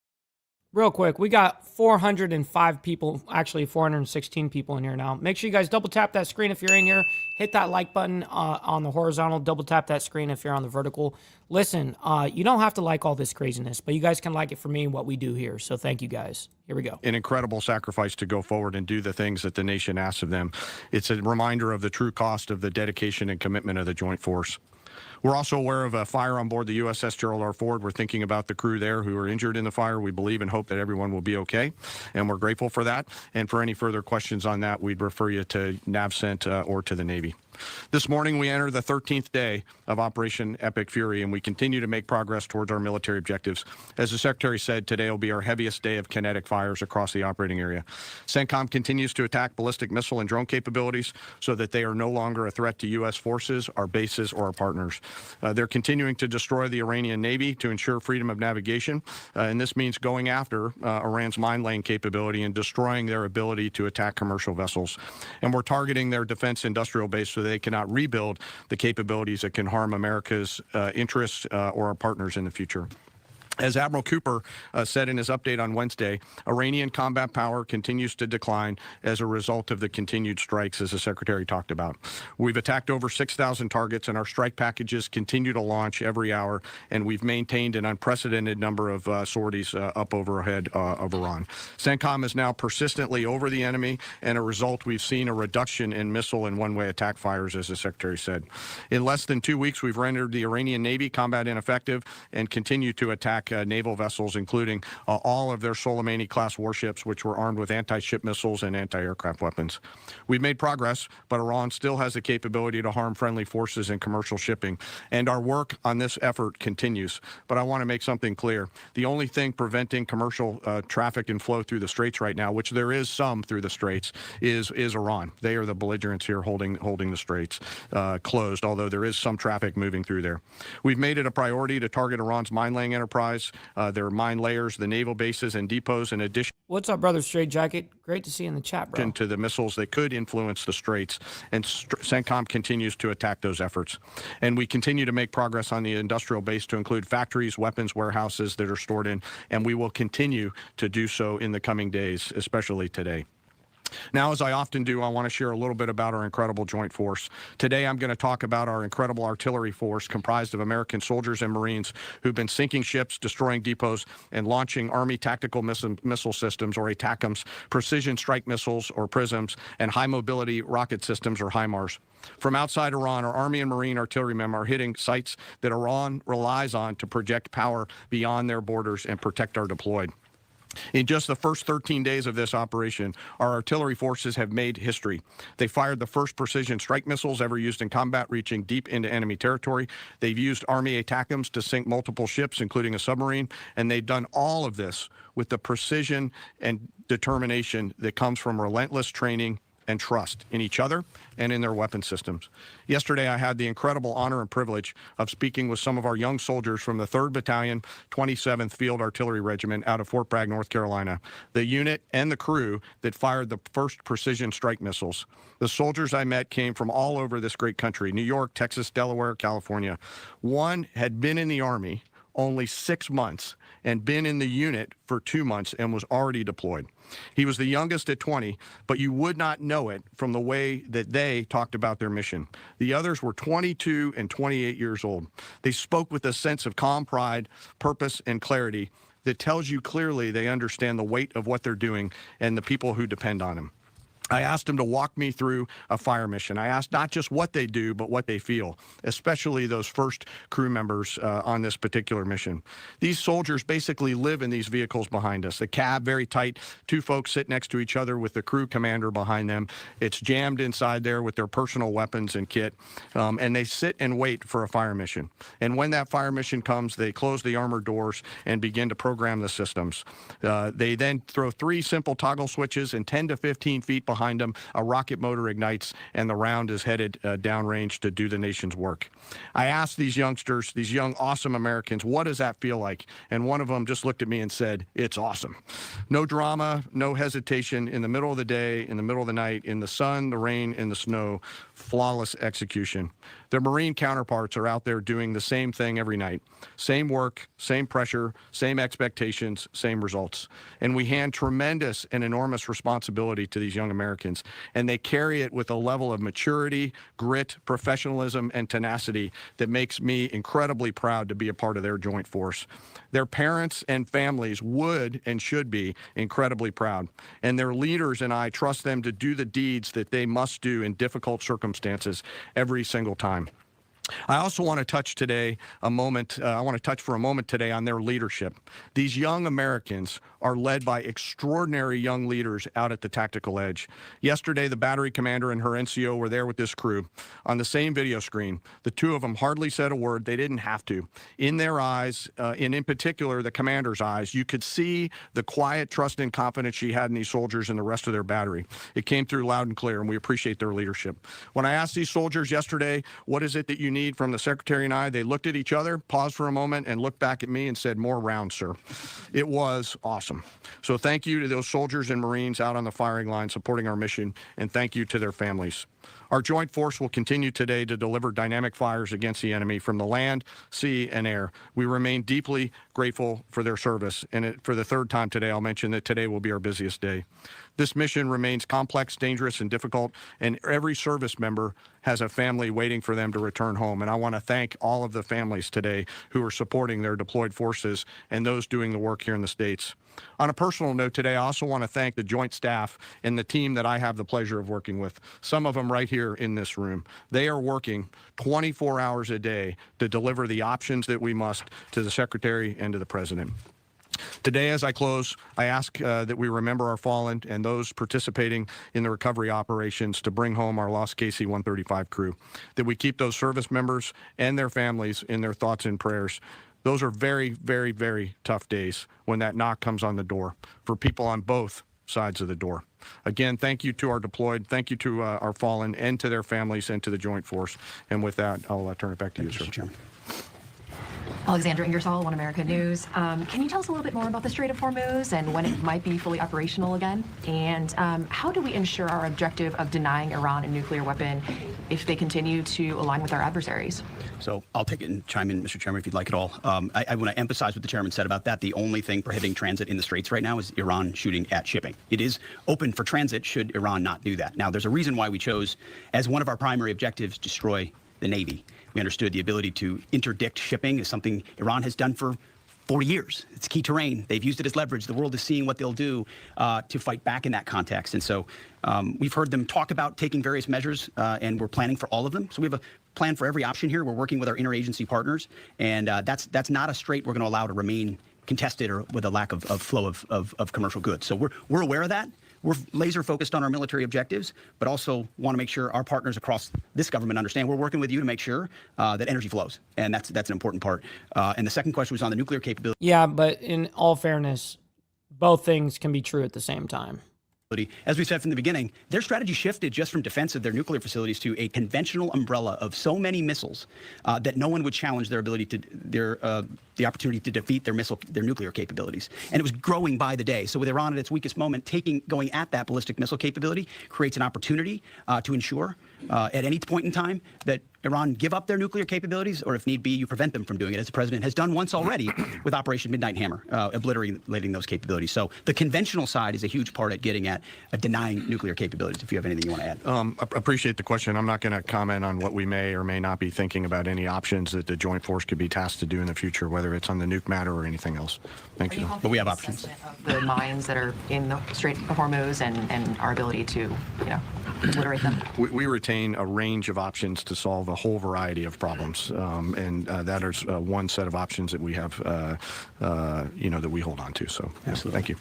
Real quick, we got 405 people, actually 416 people in here now. Make sure you guys double tap that screen if you're in here. Hit that like button on the horizontal. Double tap that screen if you're on the vertical. Listen, you don't have to like all this craziness, but you guys can like it for me and what we do here. So thank you guys. Here we go. An incredible sacrifice to go forward and do the things that the nation asks of them. It's a reminder of the true cost of the dedication and commitment of the Joint Force. We're also aware of a fire on board the USS Gerald R. Ford. We're thinking about the crew there who are injured in the fire. We believe and hope that everyone will be okay, and we're grateful for that. And for any further questions on that, we'd refer you to NAVCENT or to the Navy. This morning, we enter the 13th day of Operation Epic Fury, and we continue to make progress towards our military objectives. As the Secretary said, today will be our heaviest day of kinetic fires across the operating area. CENTCOM continues to attack ballistic missile and drone capabilities so that they are no longer a threat to U.S. forces, our bases, or our partners. They're continuing to destroy the Iranian Navy to ensure freedom of navigation, and this means going after Iran's mine laying capability and destroying their ability to attack commercial vessels. And we're targeting their defense industrial base so they cannot rebuild the capabilities that can harm America's interests or our partners in the future. As Admiral Cooper said in his update on Wednesday, Iranian combat power continues to decline as a result of the continued strikes, as the Secretary talked about. We've attacked over 6,000 targets, and our strike packages continue to launch every hour, and we've maintained an unprecedented number of sorties up overhead of Iran. CENTCOM is now persistently over the enemy, and as a result, we've seen a reduction in missile and one-way attack fires, as the Secretary said. In less than 2 weeks, we've rendered the Iranian Navy combat ineffective and continue to attack naval vessels, including all of their Soleimani-class warships, which were armed with anti-ship missiles and anti-aircraft weapons. We've made progress, but Iran still has the capability to harm friendly forces and commercial shipping, and our work on this effort continues. But I want to make something clear. The only thing preventing commercial traffic and flow through the Straits right now, which there is some through the Straits, is Iran. They are the belligerents here holding the Straits closed, although there is some traffic moving through there. We've made it a priority to target Iran's mine-laying enterprise, their mine layers, the naval bases and depots, in addition. What's up, brother Straight Jacket? Great to see you in the chat, bro. To the missiles that could influence the Straits, and CENTCOM continues to attack those efforts. And we continue to make progress on the industrial base to include factories, weapons, warehouses that are stored in, and we will continue to do so in the coming days, especially today. Now, as I often do, I want to share a little bit about our incredible joint force. Today, I'm going to talk about our incredible artillery force comprised of American soldiers and Marines who've been sinking ships, destroying depots, and launching Army tactical missile systems, or ATACMS, precision strike missiles, or PRISMs, and high-mobility rocket systems, or HIMARS. From outside Iran, our Army and Marine artillerymen are hitting sites that Iran relies on to project power beyond their borders and protect our deployed. In just the first 13 days of this operation, our artillery forces have made history. They fired the first precision strike missiles ever used in combat, reaching deep into enemy territory. They've used Army ATACMS to sink multiple ships, including a submarine, and they've done all of this with the precision and determination that comes from relentless training and trust in each other and in their weapon systems. Yesterday, I had the incredible honor and privilege of speaking with some of our young soldiers from the 3rd Battalion, 27th Field Artillery Regiment out of Fort Bragg, North Carolina, the unit and the crew that fired the first precision strike missiles. The soldiers I met came from all over this great country: New York, Texas, Delaware, California. One had been in the Army only 6 months and been in the unit for 2 months and was already deployed. He was the youngest at 20, but you would not know it from the way that they talked about their mission. The others were 22 and 28 years old. They spoke with a sense of calm pride, purpose, and clarity that tells you clearly they understand the weight of what they're doing and the people who depend on them. I asked them to walk me through a fire mission. I asked not just what they do, but what they feel, especially those first crew members on this particular mission. These soldiers basically live in these vehicles behind us. The cab, very tight, 2 folks sit next to each other with the crew commander behind them. It's jammed inside there with their personal weapons and kit, and they sit and wait for a fire mission. And when that fire mission comes, they close the armored doors and begin to program the systems. They then throw 3 simple toggle switches, and 10 to 15 feet behind them, a rocket motor ignites, and the round is headed downrange to do the nation's work. I asked these youngsters, these young, awesome Americans, what does that feel like? And one of them just looked at me and said, "It's awesome." No drama, no hesitation, in the middle of the day, in the middle of the night, in the sun, the rain, and the snow, flawless execution. Their Marine counterparts are out there doing the same thing every night. Same work, same pressure, same expectations, same results. And we hand tremendous and enormous responsibility to these young Americans, and they carry it with a level of maturity, grit, professionalism, and tenacity that makes me incredibly proud to be a part of their joint force. Their parents and families would and should be incredibly proud, and their leaders and I trust them to do the deeds that they must do in difficult circumstances every single time. I also want to touch today I want to touch for a moment today on their leadership. These young Americans are led by extraordinary young leaders out at the tactical edge. Yesterday, the battery commander and her NCO were there with this crew on the same video screen. The two of them hardly said a word. They didn't have to. In their eyes, and in particular, the commander's eyes, you could see the quiet trust and confidence she had in these soldiers and the rest of their battery. It came through loud and clear, and we appreciate their leadership. When I asked these soldiers yesterday, what is it that you need from the Secretary and I, they looked at each other, paused for a moment, and looked back at me and said, more rounds, sir. It was awesome. So thank you to those soldiers and Marines out on the firing line supporting our mission, and thank you to their families. Our joint force will continue today to deliver dynamic fires against the enemy from the land, sea, and air. We remain deeply grateful for their service, and for the third time today, I'll mention that today will be our busiest day. This mission remains complex, dangerous, and difficult, and every service member has a family waiting for them to return home. And I want to thank all of the families today who are supporting their deployed forces and those doing the work here in the States. On a personal note today, I also want to thank the Joint Staff and the team that I have the pleasure of working with, some of them right here in this room. They are working 24 hours a day to deliver the options that we must to the Secretary and to the President. Today, as I close, I ask that we remember our fallen and those participating in the recovery operations to bring home our lost KC-135 crew, that we keep those service members and their families in their thoughts and prayers. Those are very, very, very tough days when that knock comes on the door for people on both sides of the door. Again, thank you to our deployed, thank you to our fallen and to their families and to the Joint Force. And with that, I'll turn it back to you, sir. Chairman. Alexandra Ingersoll, One America News. Can you tell us a little bit more about the Strait of Hormuz and when it might be fully operational again? And how do we ensure our objective of denying Iran a nuclear weapon if they continue to align with our adversaries? So I'll take it and chime in, Mr. Chairman, if you'd like it all. I want to emphasize what the chairman said about that. The only thing prohibiting transit in the Straits right now is Iran shooting at shipping. It is open for transit should Iran not do that. Now, there's a reason why we chose, as one of our primary objectives, destroy the Navy. We understood the ability to interdict shipping is something Iran has done for 40 years. It's key terrain. They've used it as leverage. The world is seeing what they'll do to fight back in that context. And so we've heard them talk about taking various measures, and we're planning for all of them. So we have a plan for every option here. We're working with our interagency partners, and that's not a strait we're going to allow to remain contested or with a lack of flow of commercial goods. So we're aware of that. We're laser focused on our military objectives, but also want to make sure our partners across this government understand we're working with you to make sure that energy flows. And that's an important part. And the second question was on the nuclear capability. Yeah, but in all fairness, both things can be true at the same time. As we said from the beginning, their strategy shifted just from defense of their nuclear facilities to a conventional umbrella of so many missiles that no one would challenge their ability to the opportunity to defeat their nuclear capabilities. And it was growing by the day. So with Iran at its weakest moment, going at that ballistic missile capability creates an opportunity to ensure at any point in time that Iran give up their nuclear capabilities, or if need be, you prevent them from doing it, as the president has done once already with Operation Midnight Hammer, obliterating those capabilities. So the conventional side is a huge part at getting at denying nuclear capabilities, if you have anything you want to add. Appreciate the question. I'm not going to comment on what we may or may not be thinking about any options that the Joint Force could be tasked to do in the future, whether it's on the nuke matter or anything else. Thank you. But we have options. The mines that are in the Strait of Hormuz and our ability to, obliterate them. We retain a range of options to solve a whole variety of problems, and that is one set of options that we have, that we hold on to. So, thank you.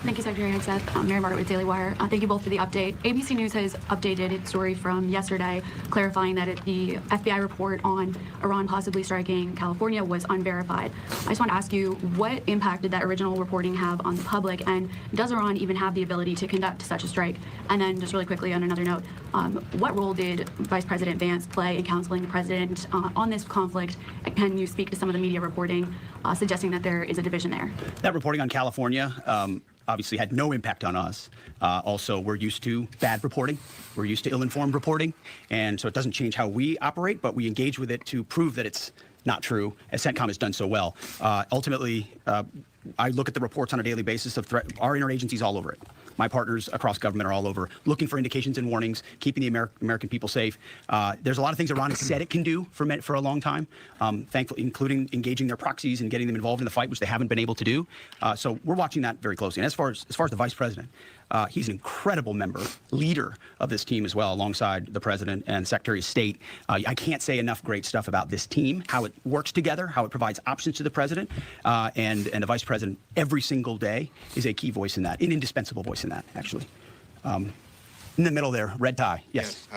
Thank you, Secretary Hegseth. I'm Mary Margaret with Daily Wire. Thank you both for the update. ABC News has updated its story from yesterday, clarifying that the FBI report on Iran possibly striking California was unverified. I just want to ask you, what impact did that original reporting have on the public, and does Iran even have the ability to conduct such a strike? And then just really quickly on another note, what role did Vice President Vance play in counseling the president on this conflict? Can you speak to some of the media reporting suggesting that there is a division there? That reporting on California obviously had no impact on us. Also, we're used to bad reporting. We're used to ill-informed reporting. And so it doesn't change how we operate, but we engage with it to prove that it's not true, as CENTCOM has done so well. Ultimately, I look at the reports on a daily basis of threat. Our interagencies all over it. My partners across government are all over, looking for indications and warnings, keeping the American people safe. There's a lot of things Iran has said it can do for a long time, thankfully, including engaging their proxies and getting them involved in the fight, which they haven't been able to do. So we're watching that very closely. And as far as the vice president, He's an incredible member, leader of this team as well, alongside the president and Secretary of State. I can't say enough great stuff about this team, how it works together, how it provides options to the president, and the vice president every single day is a key voice in that, an indispensable voice in that, actually. In the middle there, red tie. Yes.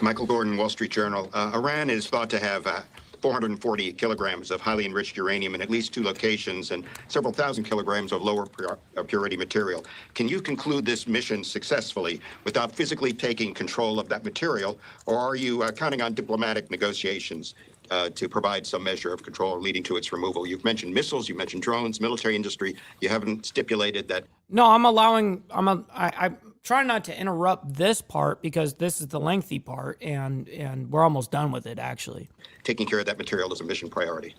Michael Gordon, Wall Street Journal. Iran is thought to have 440 kilograms of highly enriched uranium in at least 2 locations and several thousand kilograms of lower purity material. Can you conclude this mission successfully without physically taking control of that material, or are you counting on diplomatic negotiations to provide some measure of control leading to its removal? You've mentioned missiles, you mentioned drones, military industry. You haven't stipulated that. No, I'm trying not to interrupt this part because this is the lengthy part, and we're almost done with it, actually. Taking care of that material is a mission priority.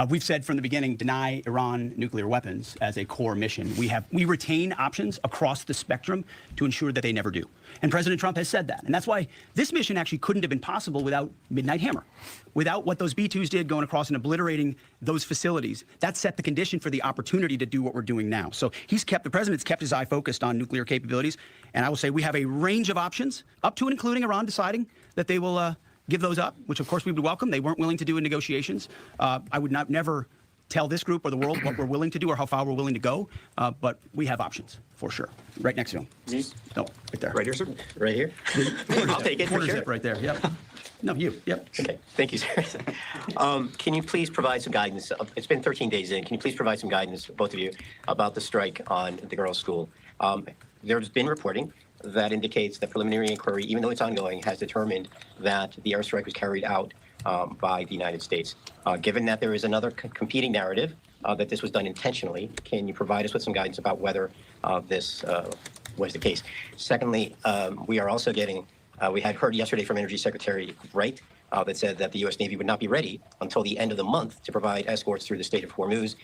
We've said from the beginning, deny Iran nuclear weapons as a core mission. We retain options across the spectrum to ensure that they never do. And President Trump has said that. And that's why this mission actually couldn't have been possible without Midnight Hammer, without what those B-2s did going across and obliterating those facilities. That set the condition for the opportunity to do what we're doing now. So the president's kept his eye focused on nuclear capabilities. And I will say we have a range of options, up to and including Iran deciding that they will give those up, which of course we would welcome. They weren't willing to do in negotiations. I would never tell this group or the world what we're willing to do or how far we're willing to go, but we have options for sure. Right next to him. No, right there. Right here, sir? Right here? I'll take it for sure. Right there, yep. No, you, yep. Okay, thank you, sir. Can you please provide some guidance? It's been 13 days in. Can you please provide some guidance, both of you, about the strike on the girls' school? There's been reporting that indicates that preliminary inquiry, even though it's ongoing, has determined that the airstrike was carried out by the United States. Given that there is another competing narrative that this was done intentionally, can you provide us with some guidance about whether this was the case? Secondly, we are also getting, we had heard yesterday from Energy Secretary Wright that said that the U.S. Navy would not be ready until the end of the month to provide escorts through the Strait of Hormuz.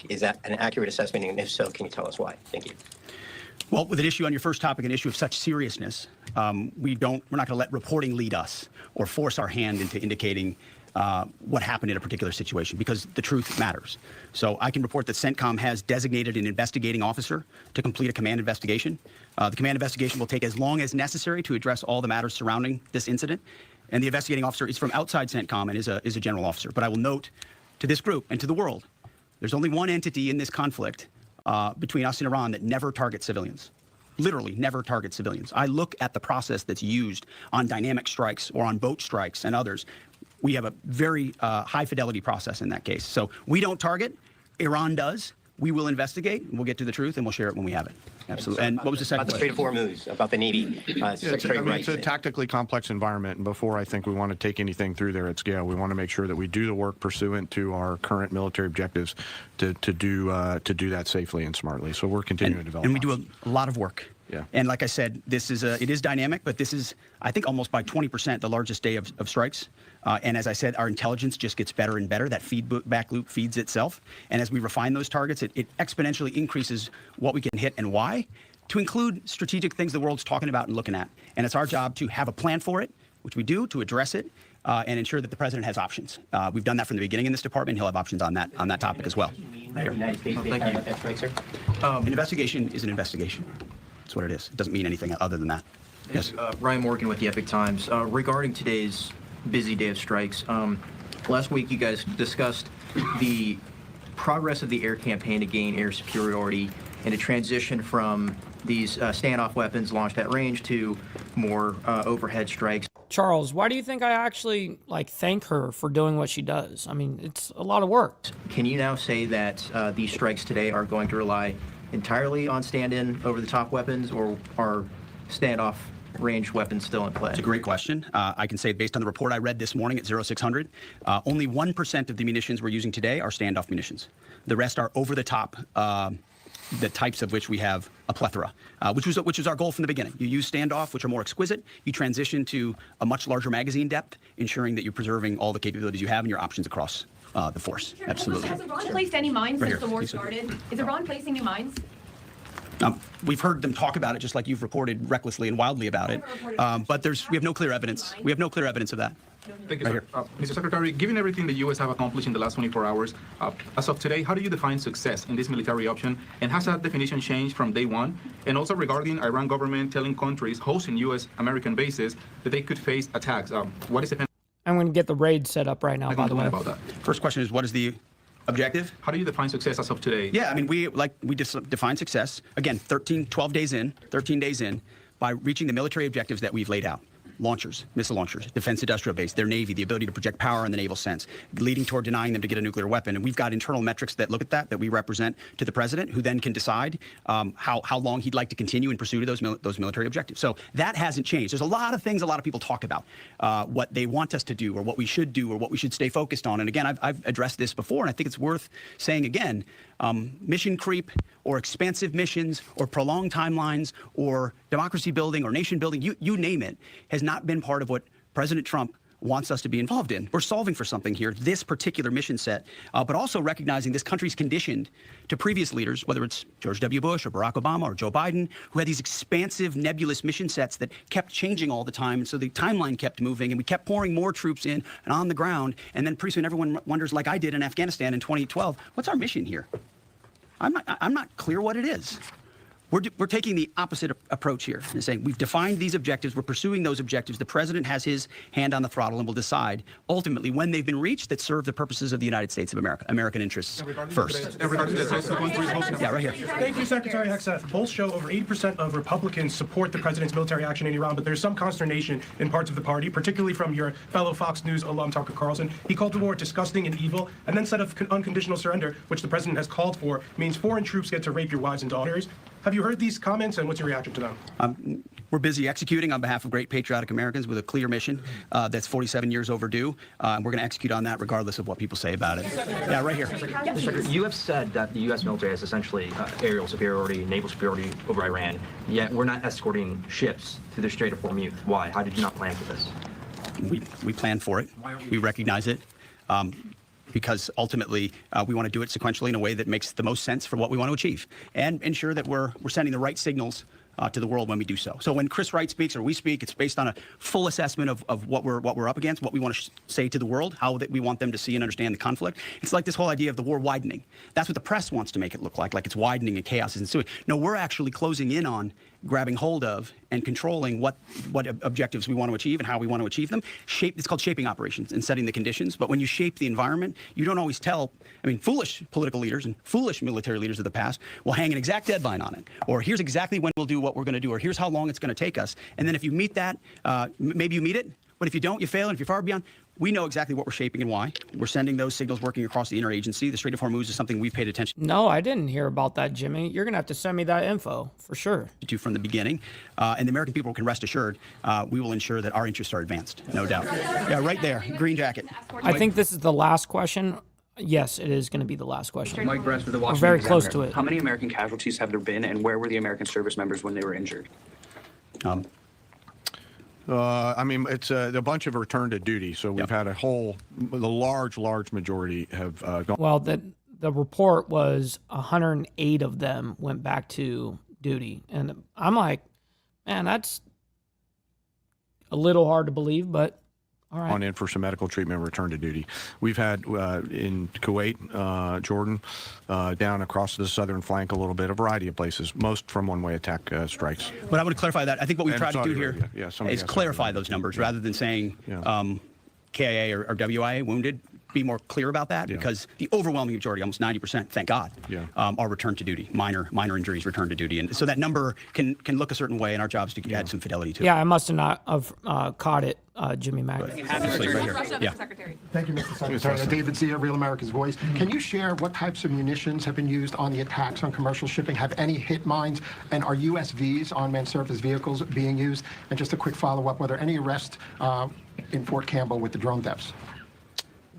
Is that an accurate assessment? And if so, can you tell us why? Thank you. Well, with an issue on your first topic, an issue of such seriousness, we're not going to let reporting lead us or force our hand into indicating what happened in a particular situation, because the truth matters. So I can report that CENTCOM has designated an investigating officer to complete a command investigation. The command investigation will take as long as necessary to address all the matters surrounding this incident. And the investigating officer is from outside CENTCOM and is a general officer. But I will note to this group and to the world, there's only one entity in this conflict between us and Iran that never targets civilians. Literally never targets civilians. I look at the process that's used on dynamic strikes or on boat strikes and others. We have a very high fidelity process in that case. So we don't target, Iran does. We will investigate, we'll get to the truth, and we'll share it when we have it. Absolutely. And what was the second question? About the Strait of Hormuz, about the Navy. It's a tactically complex environment, and before I think we want to take anything through there at scale, we want to make sure that we do the work pursuant to our current military objectives to do that safely and smartly. So we're continuing to develop. And we do a lot of work. Yeah. And like I said, it is dynamic, but this is, I think, almost by 20% the largest day of strikes. And as I said, our intelligence just gets better and better. That feedback loop feeds itself. And as we refine those targets, it exponentially increases what we can hit and why, to include strategic things the world's talking about and looking at. And it's our job to have a plan for it, which we do, to address it, and ensure that the president has options. We've done that from the beginning in this department. He'll have options on that topic as well. Right here. An investigation is an investigation. That's what it is. It doesn't mean anything other than that. Yes. Ryan Morgan with the Epic Times. Regarding today's busy day of strikes, last week you guys discussed the progress of the air campaign to gain air superiority and to transition from these standoff weapons launched at range to more overhead strikes. Charles, why do you think I actually thank her for doing what she does? I mean, it's a lot of work. Can you now say that these strikes today are going to rely entirely on stand-in over-the-top weapons, or are standoff range weapons still in play? It's a great question. I can say, based on the report I read this morning at 0600, only 1% of the munitions we're using today are standoff munitions. The rest are over-the-top, the types of which we have a plethora, which was our goal from the beginning. You use standoff, which are more exquisite. You transition to a much larger magazine depth, ensuring that you're preserving all the capabilities you have and your options across the force. Absolutely. Has Iran placed any mines since the war started? Is Iran placing new mines? We've heard them talk about it, just like you've reported recklessly and wildly about it. But we have no clear evidence. We have no clear evidence of that. Thank you, sir. Mr. Secretary, given everything the U.S. have accomplished in the last 24 hours, as of today, how do you define success in this military option? And has that definition changed from day one? And also regarding Iran government telling countries hosting U.S. American bases that they could face attacks. What is the... I'm going to get the raid set up right now, by the way. About that. First question is, what is the objective? How do you define success as of today? Yeah, I mean, we define success, again, 13 days in, by reaching the military objectives that we've laid out. Launchers, missile launchers, defense industrial base, their Navy, the ability to project power in the naval sense, leading toward denying them to get a nuclear weapon. And we've got internal metrics that look at that we represent to the president, who then can decide how long he'd like to continue in pursuit of those military objectives. So that hasn't changed. There's a lot of things a lot of people talk about, what they want us to do or what we should do or what we should stay focused on. And again, I've addressed this before, and I think it's worth saying again, mission creep or expansive missions or prolonged timelines or democracy building or nation building, you name it, has not been part of what President Trump wants us to be involved in. We're solving for something here, this particular mission set, but also recognizing this country's conditioned to previous leaders, whether it's George W. Bush or Barack Obama or Joe Biden, who had these expansive, nebulous mission sets that kept changing all the time. And so the timeline kept moving, and we kept pouring more troops in and on the ground. And then pretty soon everyone wonders, like I did in Afghanistan in 2012, what's our mission here? I'm not clear what it is. We're taking the opposite approach here and saying we've defined these objectives. We're pursuing those objectives. The president has his hand on the throttle and will decide ultimately when they've been reached that serve the purposes of the United States of America, American interests first. Yeah, right here. Thank you, Secretary Hegseth. Polls show over 80% of Republicans support the president's military action in Iran, but there's some consternation in parts of the party, particularly from your fellow Fox News alum, Tucker Carlson. He called the war disgusting and evil, and then said of unconditional surrender, which the president has called for, means foreign troops get to rape your wives and daughters. Have you heard these comments, and what's your reaction to them? We're busy executing on behalf of great patriotic Americans with a clear mission that's 47 years overdue. We're going to execute on that regardless of what people say about it. Yeah, right here. You have said that the U.S. military has essentially aerial superiority, naval superiority over Iran, yet we're not escorting ships through the Strait of Hormuz. Why? How did you not plan for this? We planned for it. We recognize it. Because ultimately we want to do it sequentially in a way that makes the most sense for what we want to achieve and ensure that we're sending the right signals to the world when we do so. So when Chris Wright speaks or we speak, it's based on a full assessment of what we're up against, what we want to say to the world, how that we want them to see and understand the conflict. It's like this whole idea of the war widening. That's what the press wants to make it look like it's widening and chaos is ensuing. No, we're actually closing in on grabbing hold of and controlling what objectives we want to achieve and how we want to achieve them. It's called shaping operations and setting the conditions. But when you shape the environment, you don't always tell. I mean, foolish political leaders and foolish military leaders of the past will hang an exact deadline on it. Or here's exactly when we'll do what we're going to do. Or here's how long it's going to take us. And then if you meet that, maybe you meet it. But if you don't, you fail. And if you're far beyond, we know exactly what we're shaping and why. We're sending those signals working across the interagency. The Strait of Hormuz is something we've paid attention No, I didn't hear about that, Jimmy. You're going to have to send me that info for sure. to from the beginning. And the American people can rest assured we will ensure that our interests are advanced, no doubt. Yeah, right there, green jacket. I think this is the last question. Yes, it is going to be the last question. Mike Bress with the We're Washington very Examiner. close to it. How many American casualties have there been, and where were the American service members when they were injured? I mean, it's a bunch of return to duty. So we've had the large majority have gone. Well, the report was 108 of them went back to duty. And I'm like, man, that's a little hard to believe, but all right. On in for some medical treatment, return to duty. We've had in Kuwait, Jordan, down across the southern flank a little bit, a variety of places, most from one-way attack strikes. But I want to clarify that. I think what we And tried to do Saudi here Arabia. is clarify those numbers rather than saying KIA or WIA wounded. Be more clear about that because the overwhelming majority, almost 90%, thank God, are returned to duty. Minor injuries returned to duty, and so that number can look a certain way, and our job is to add some fidelity to it. Yeah, I must have not have caught it, Jimmy Mack. Right here. Yeah. Thank you, Mr. Secretary. David Zia, Real America's Voice. Can you share what types of munitions have been used on the attacks on commercial shipping? Have any hit mines? And are USVs, unmanned surface vehicles, being used? And just a quick follow-up, were there any arrests in Fort Campbell with the drone thefts?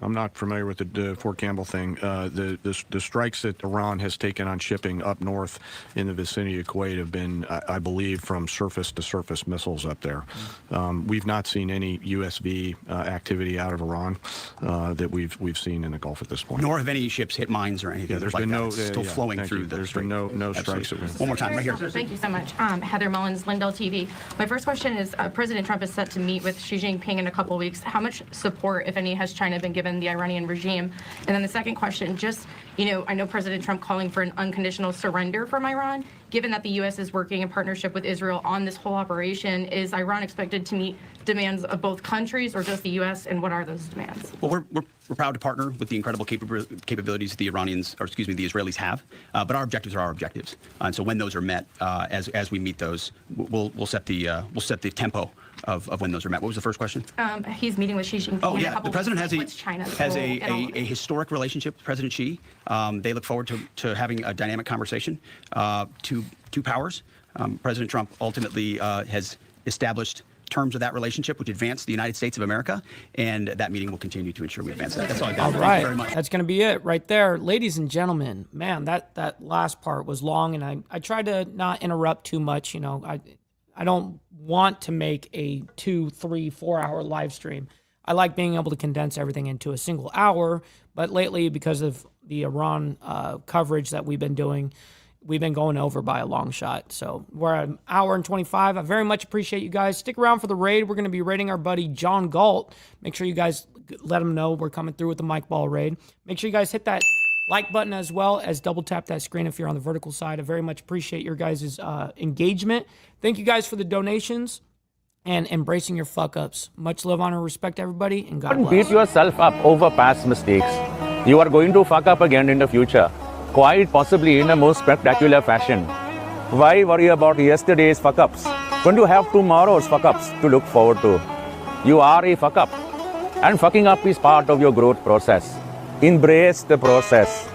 I'm not familiar with the Fort Campbell thing. The strikes that Iran has taken on shipping up north in the vicinity of Kuwait have been, I believe, from surface-to-surface missiles up there. We've not seen any USV activity out of Iran that we've seen in the Gulf at this point. Nor have any ships hit mines or anything. Yeah, there's like been that. no. It's still flowing through. There's been no strikes. One more time, right here. Thank you so much. Heather Mullins, Lindell TV. My first question is, President Trump is set to meet with Xi Jinping in a couple of weeks. How much support, if any, has China been given the Iranian regime? And then the second question, just, I know President Trump calling for an unconditional surrender from Iran. Given that the U.S. is working in partnership with Israel on this whole operation, is Iran expected to meet demands of both countries or just the U.S., and what are those demands? Well, we're proud to partner with the incredible capabilities the Israelis have, but our objectives are our objectives, and so when those are met, as we meet those, we'll set the tempo of when those are met. What was the first question? He's meeting with Xi Jinping. Oh in a yeah, couple the president weeks. has a historic relationship with President Xi. They look forward to having a dynamic conversation. Two powers. President Trump ultimately has established terms of that relationship, which advance the United States of America, and that meeting will continue to ensure we advance that. That's all I got. All right. Thank you very much. That's going to be it right there. Ladies and gentlemen, man, that last part was long, and I tried to not interrupt too much. I don't want to make a 2, 3, 4 hour live stream. I like being able to condense everything into a single hour, but lately, because of the Iran coverage that we've been doing, we've been going over by a long shot. So we're at 1 hour and 25. I very much appreciate you guys. Stick around for the raid. We're going to be raiding our buddy John Galt. Make sure you guys let him know we're coming through with the Mike Ball raid. Make sure you guys hit that like button as well as double tap that screen if you're on the vertical side. I very much appreciate your guys' engagement. Thank you guys for the donations and embracing your fuck ups. Much love, honor, respect, everybody, and God bless. Don't beat yourself up over past mistakes. You are going to fuck up again in the future, quite possibly in a most spectacular fashion. Why worry about yesterday's fuck ups when you have tomorrow's fuck ups to look forward to? You are a fuck up, and fucking up is part of your growth process. Embrace the process.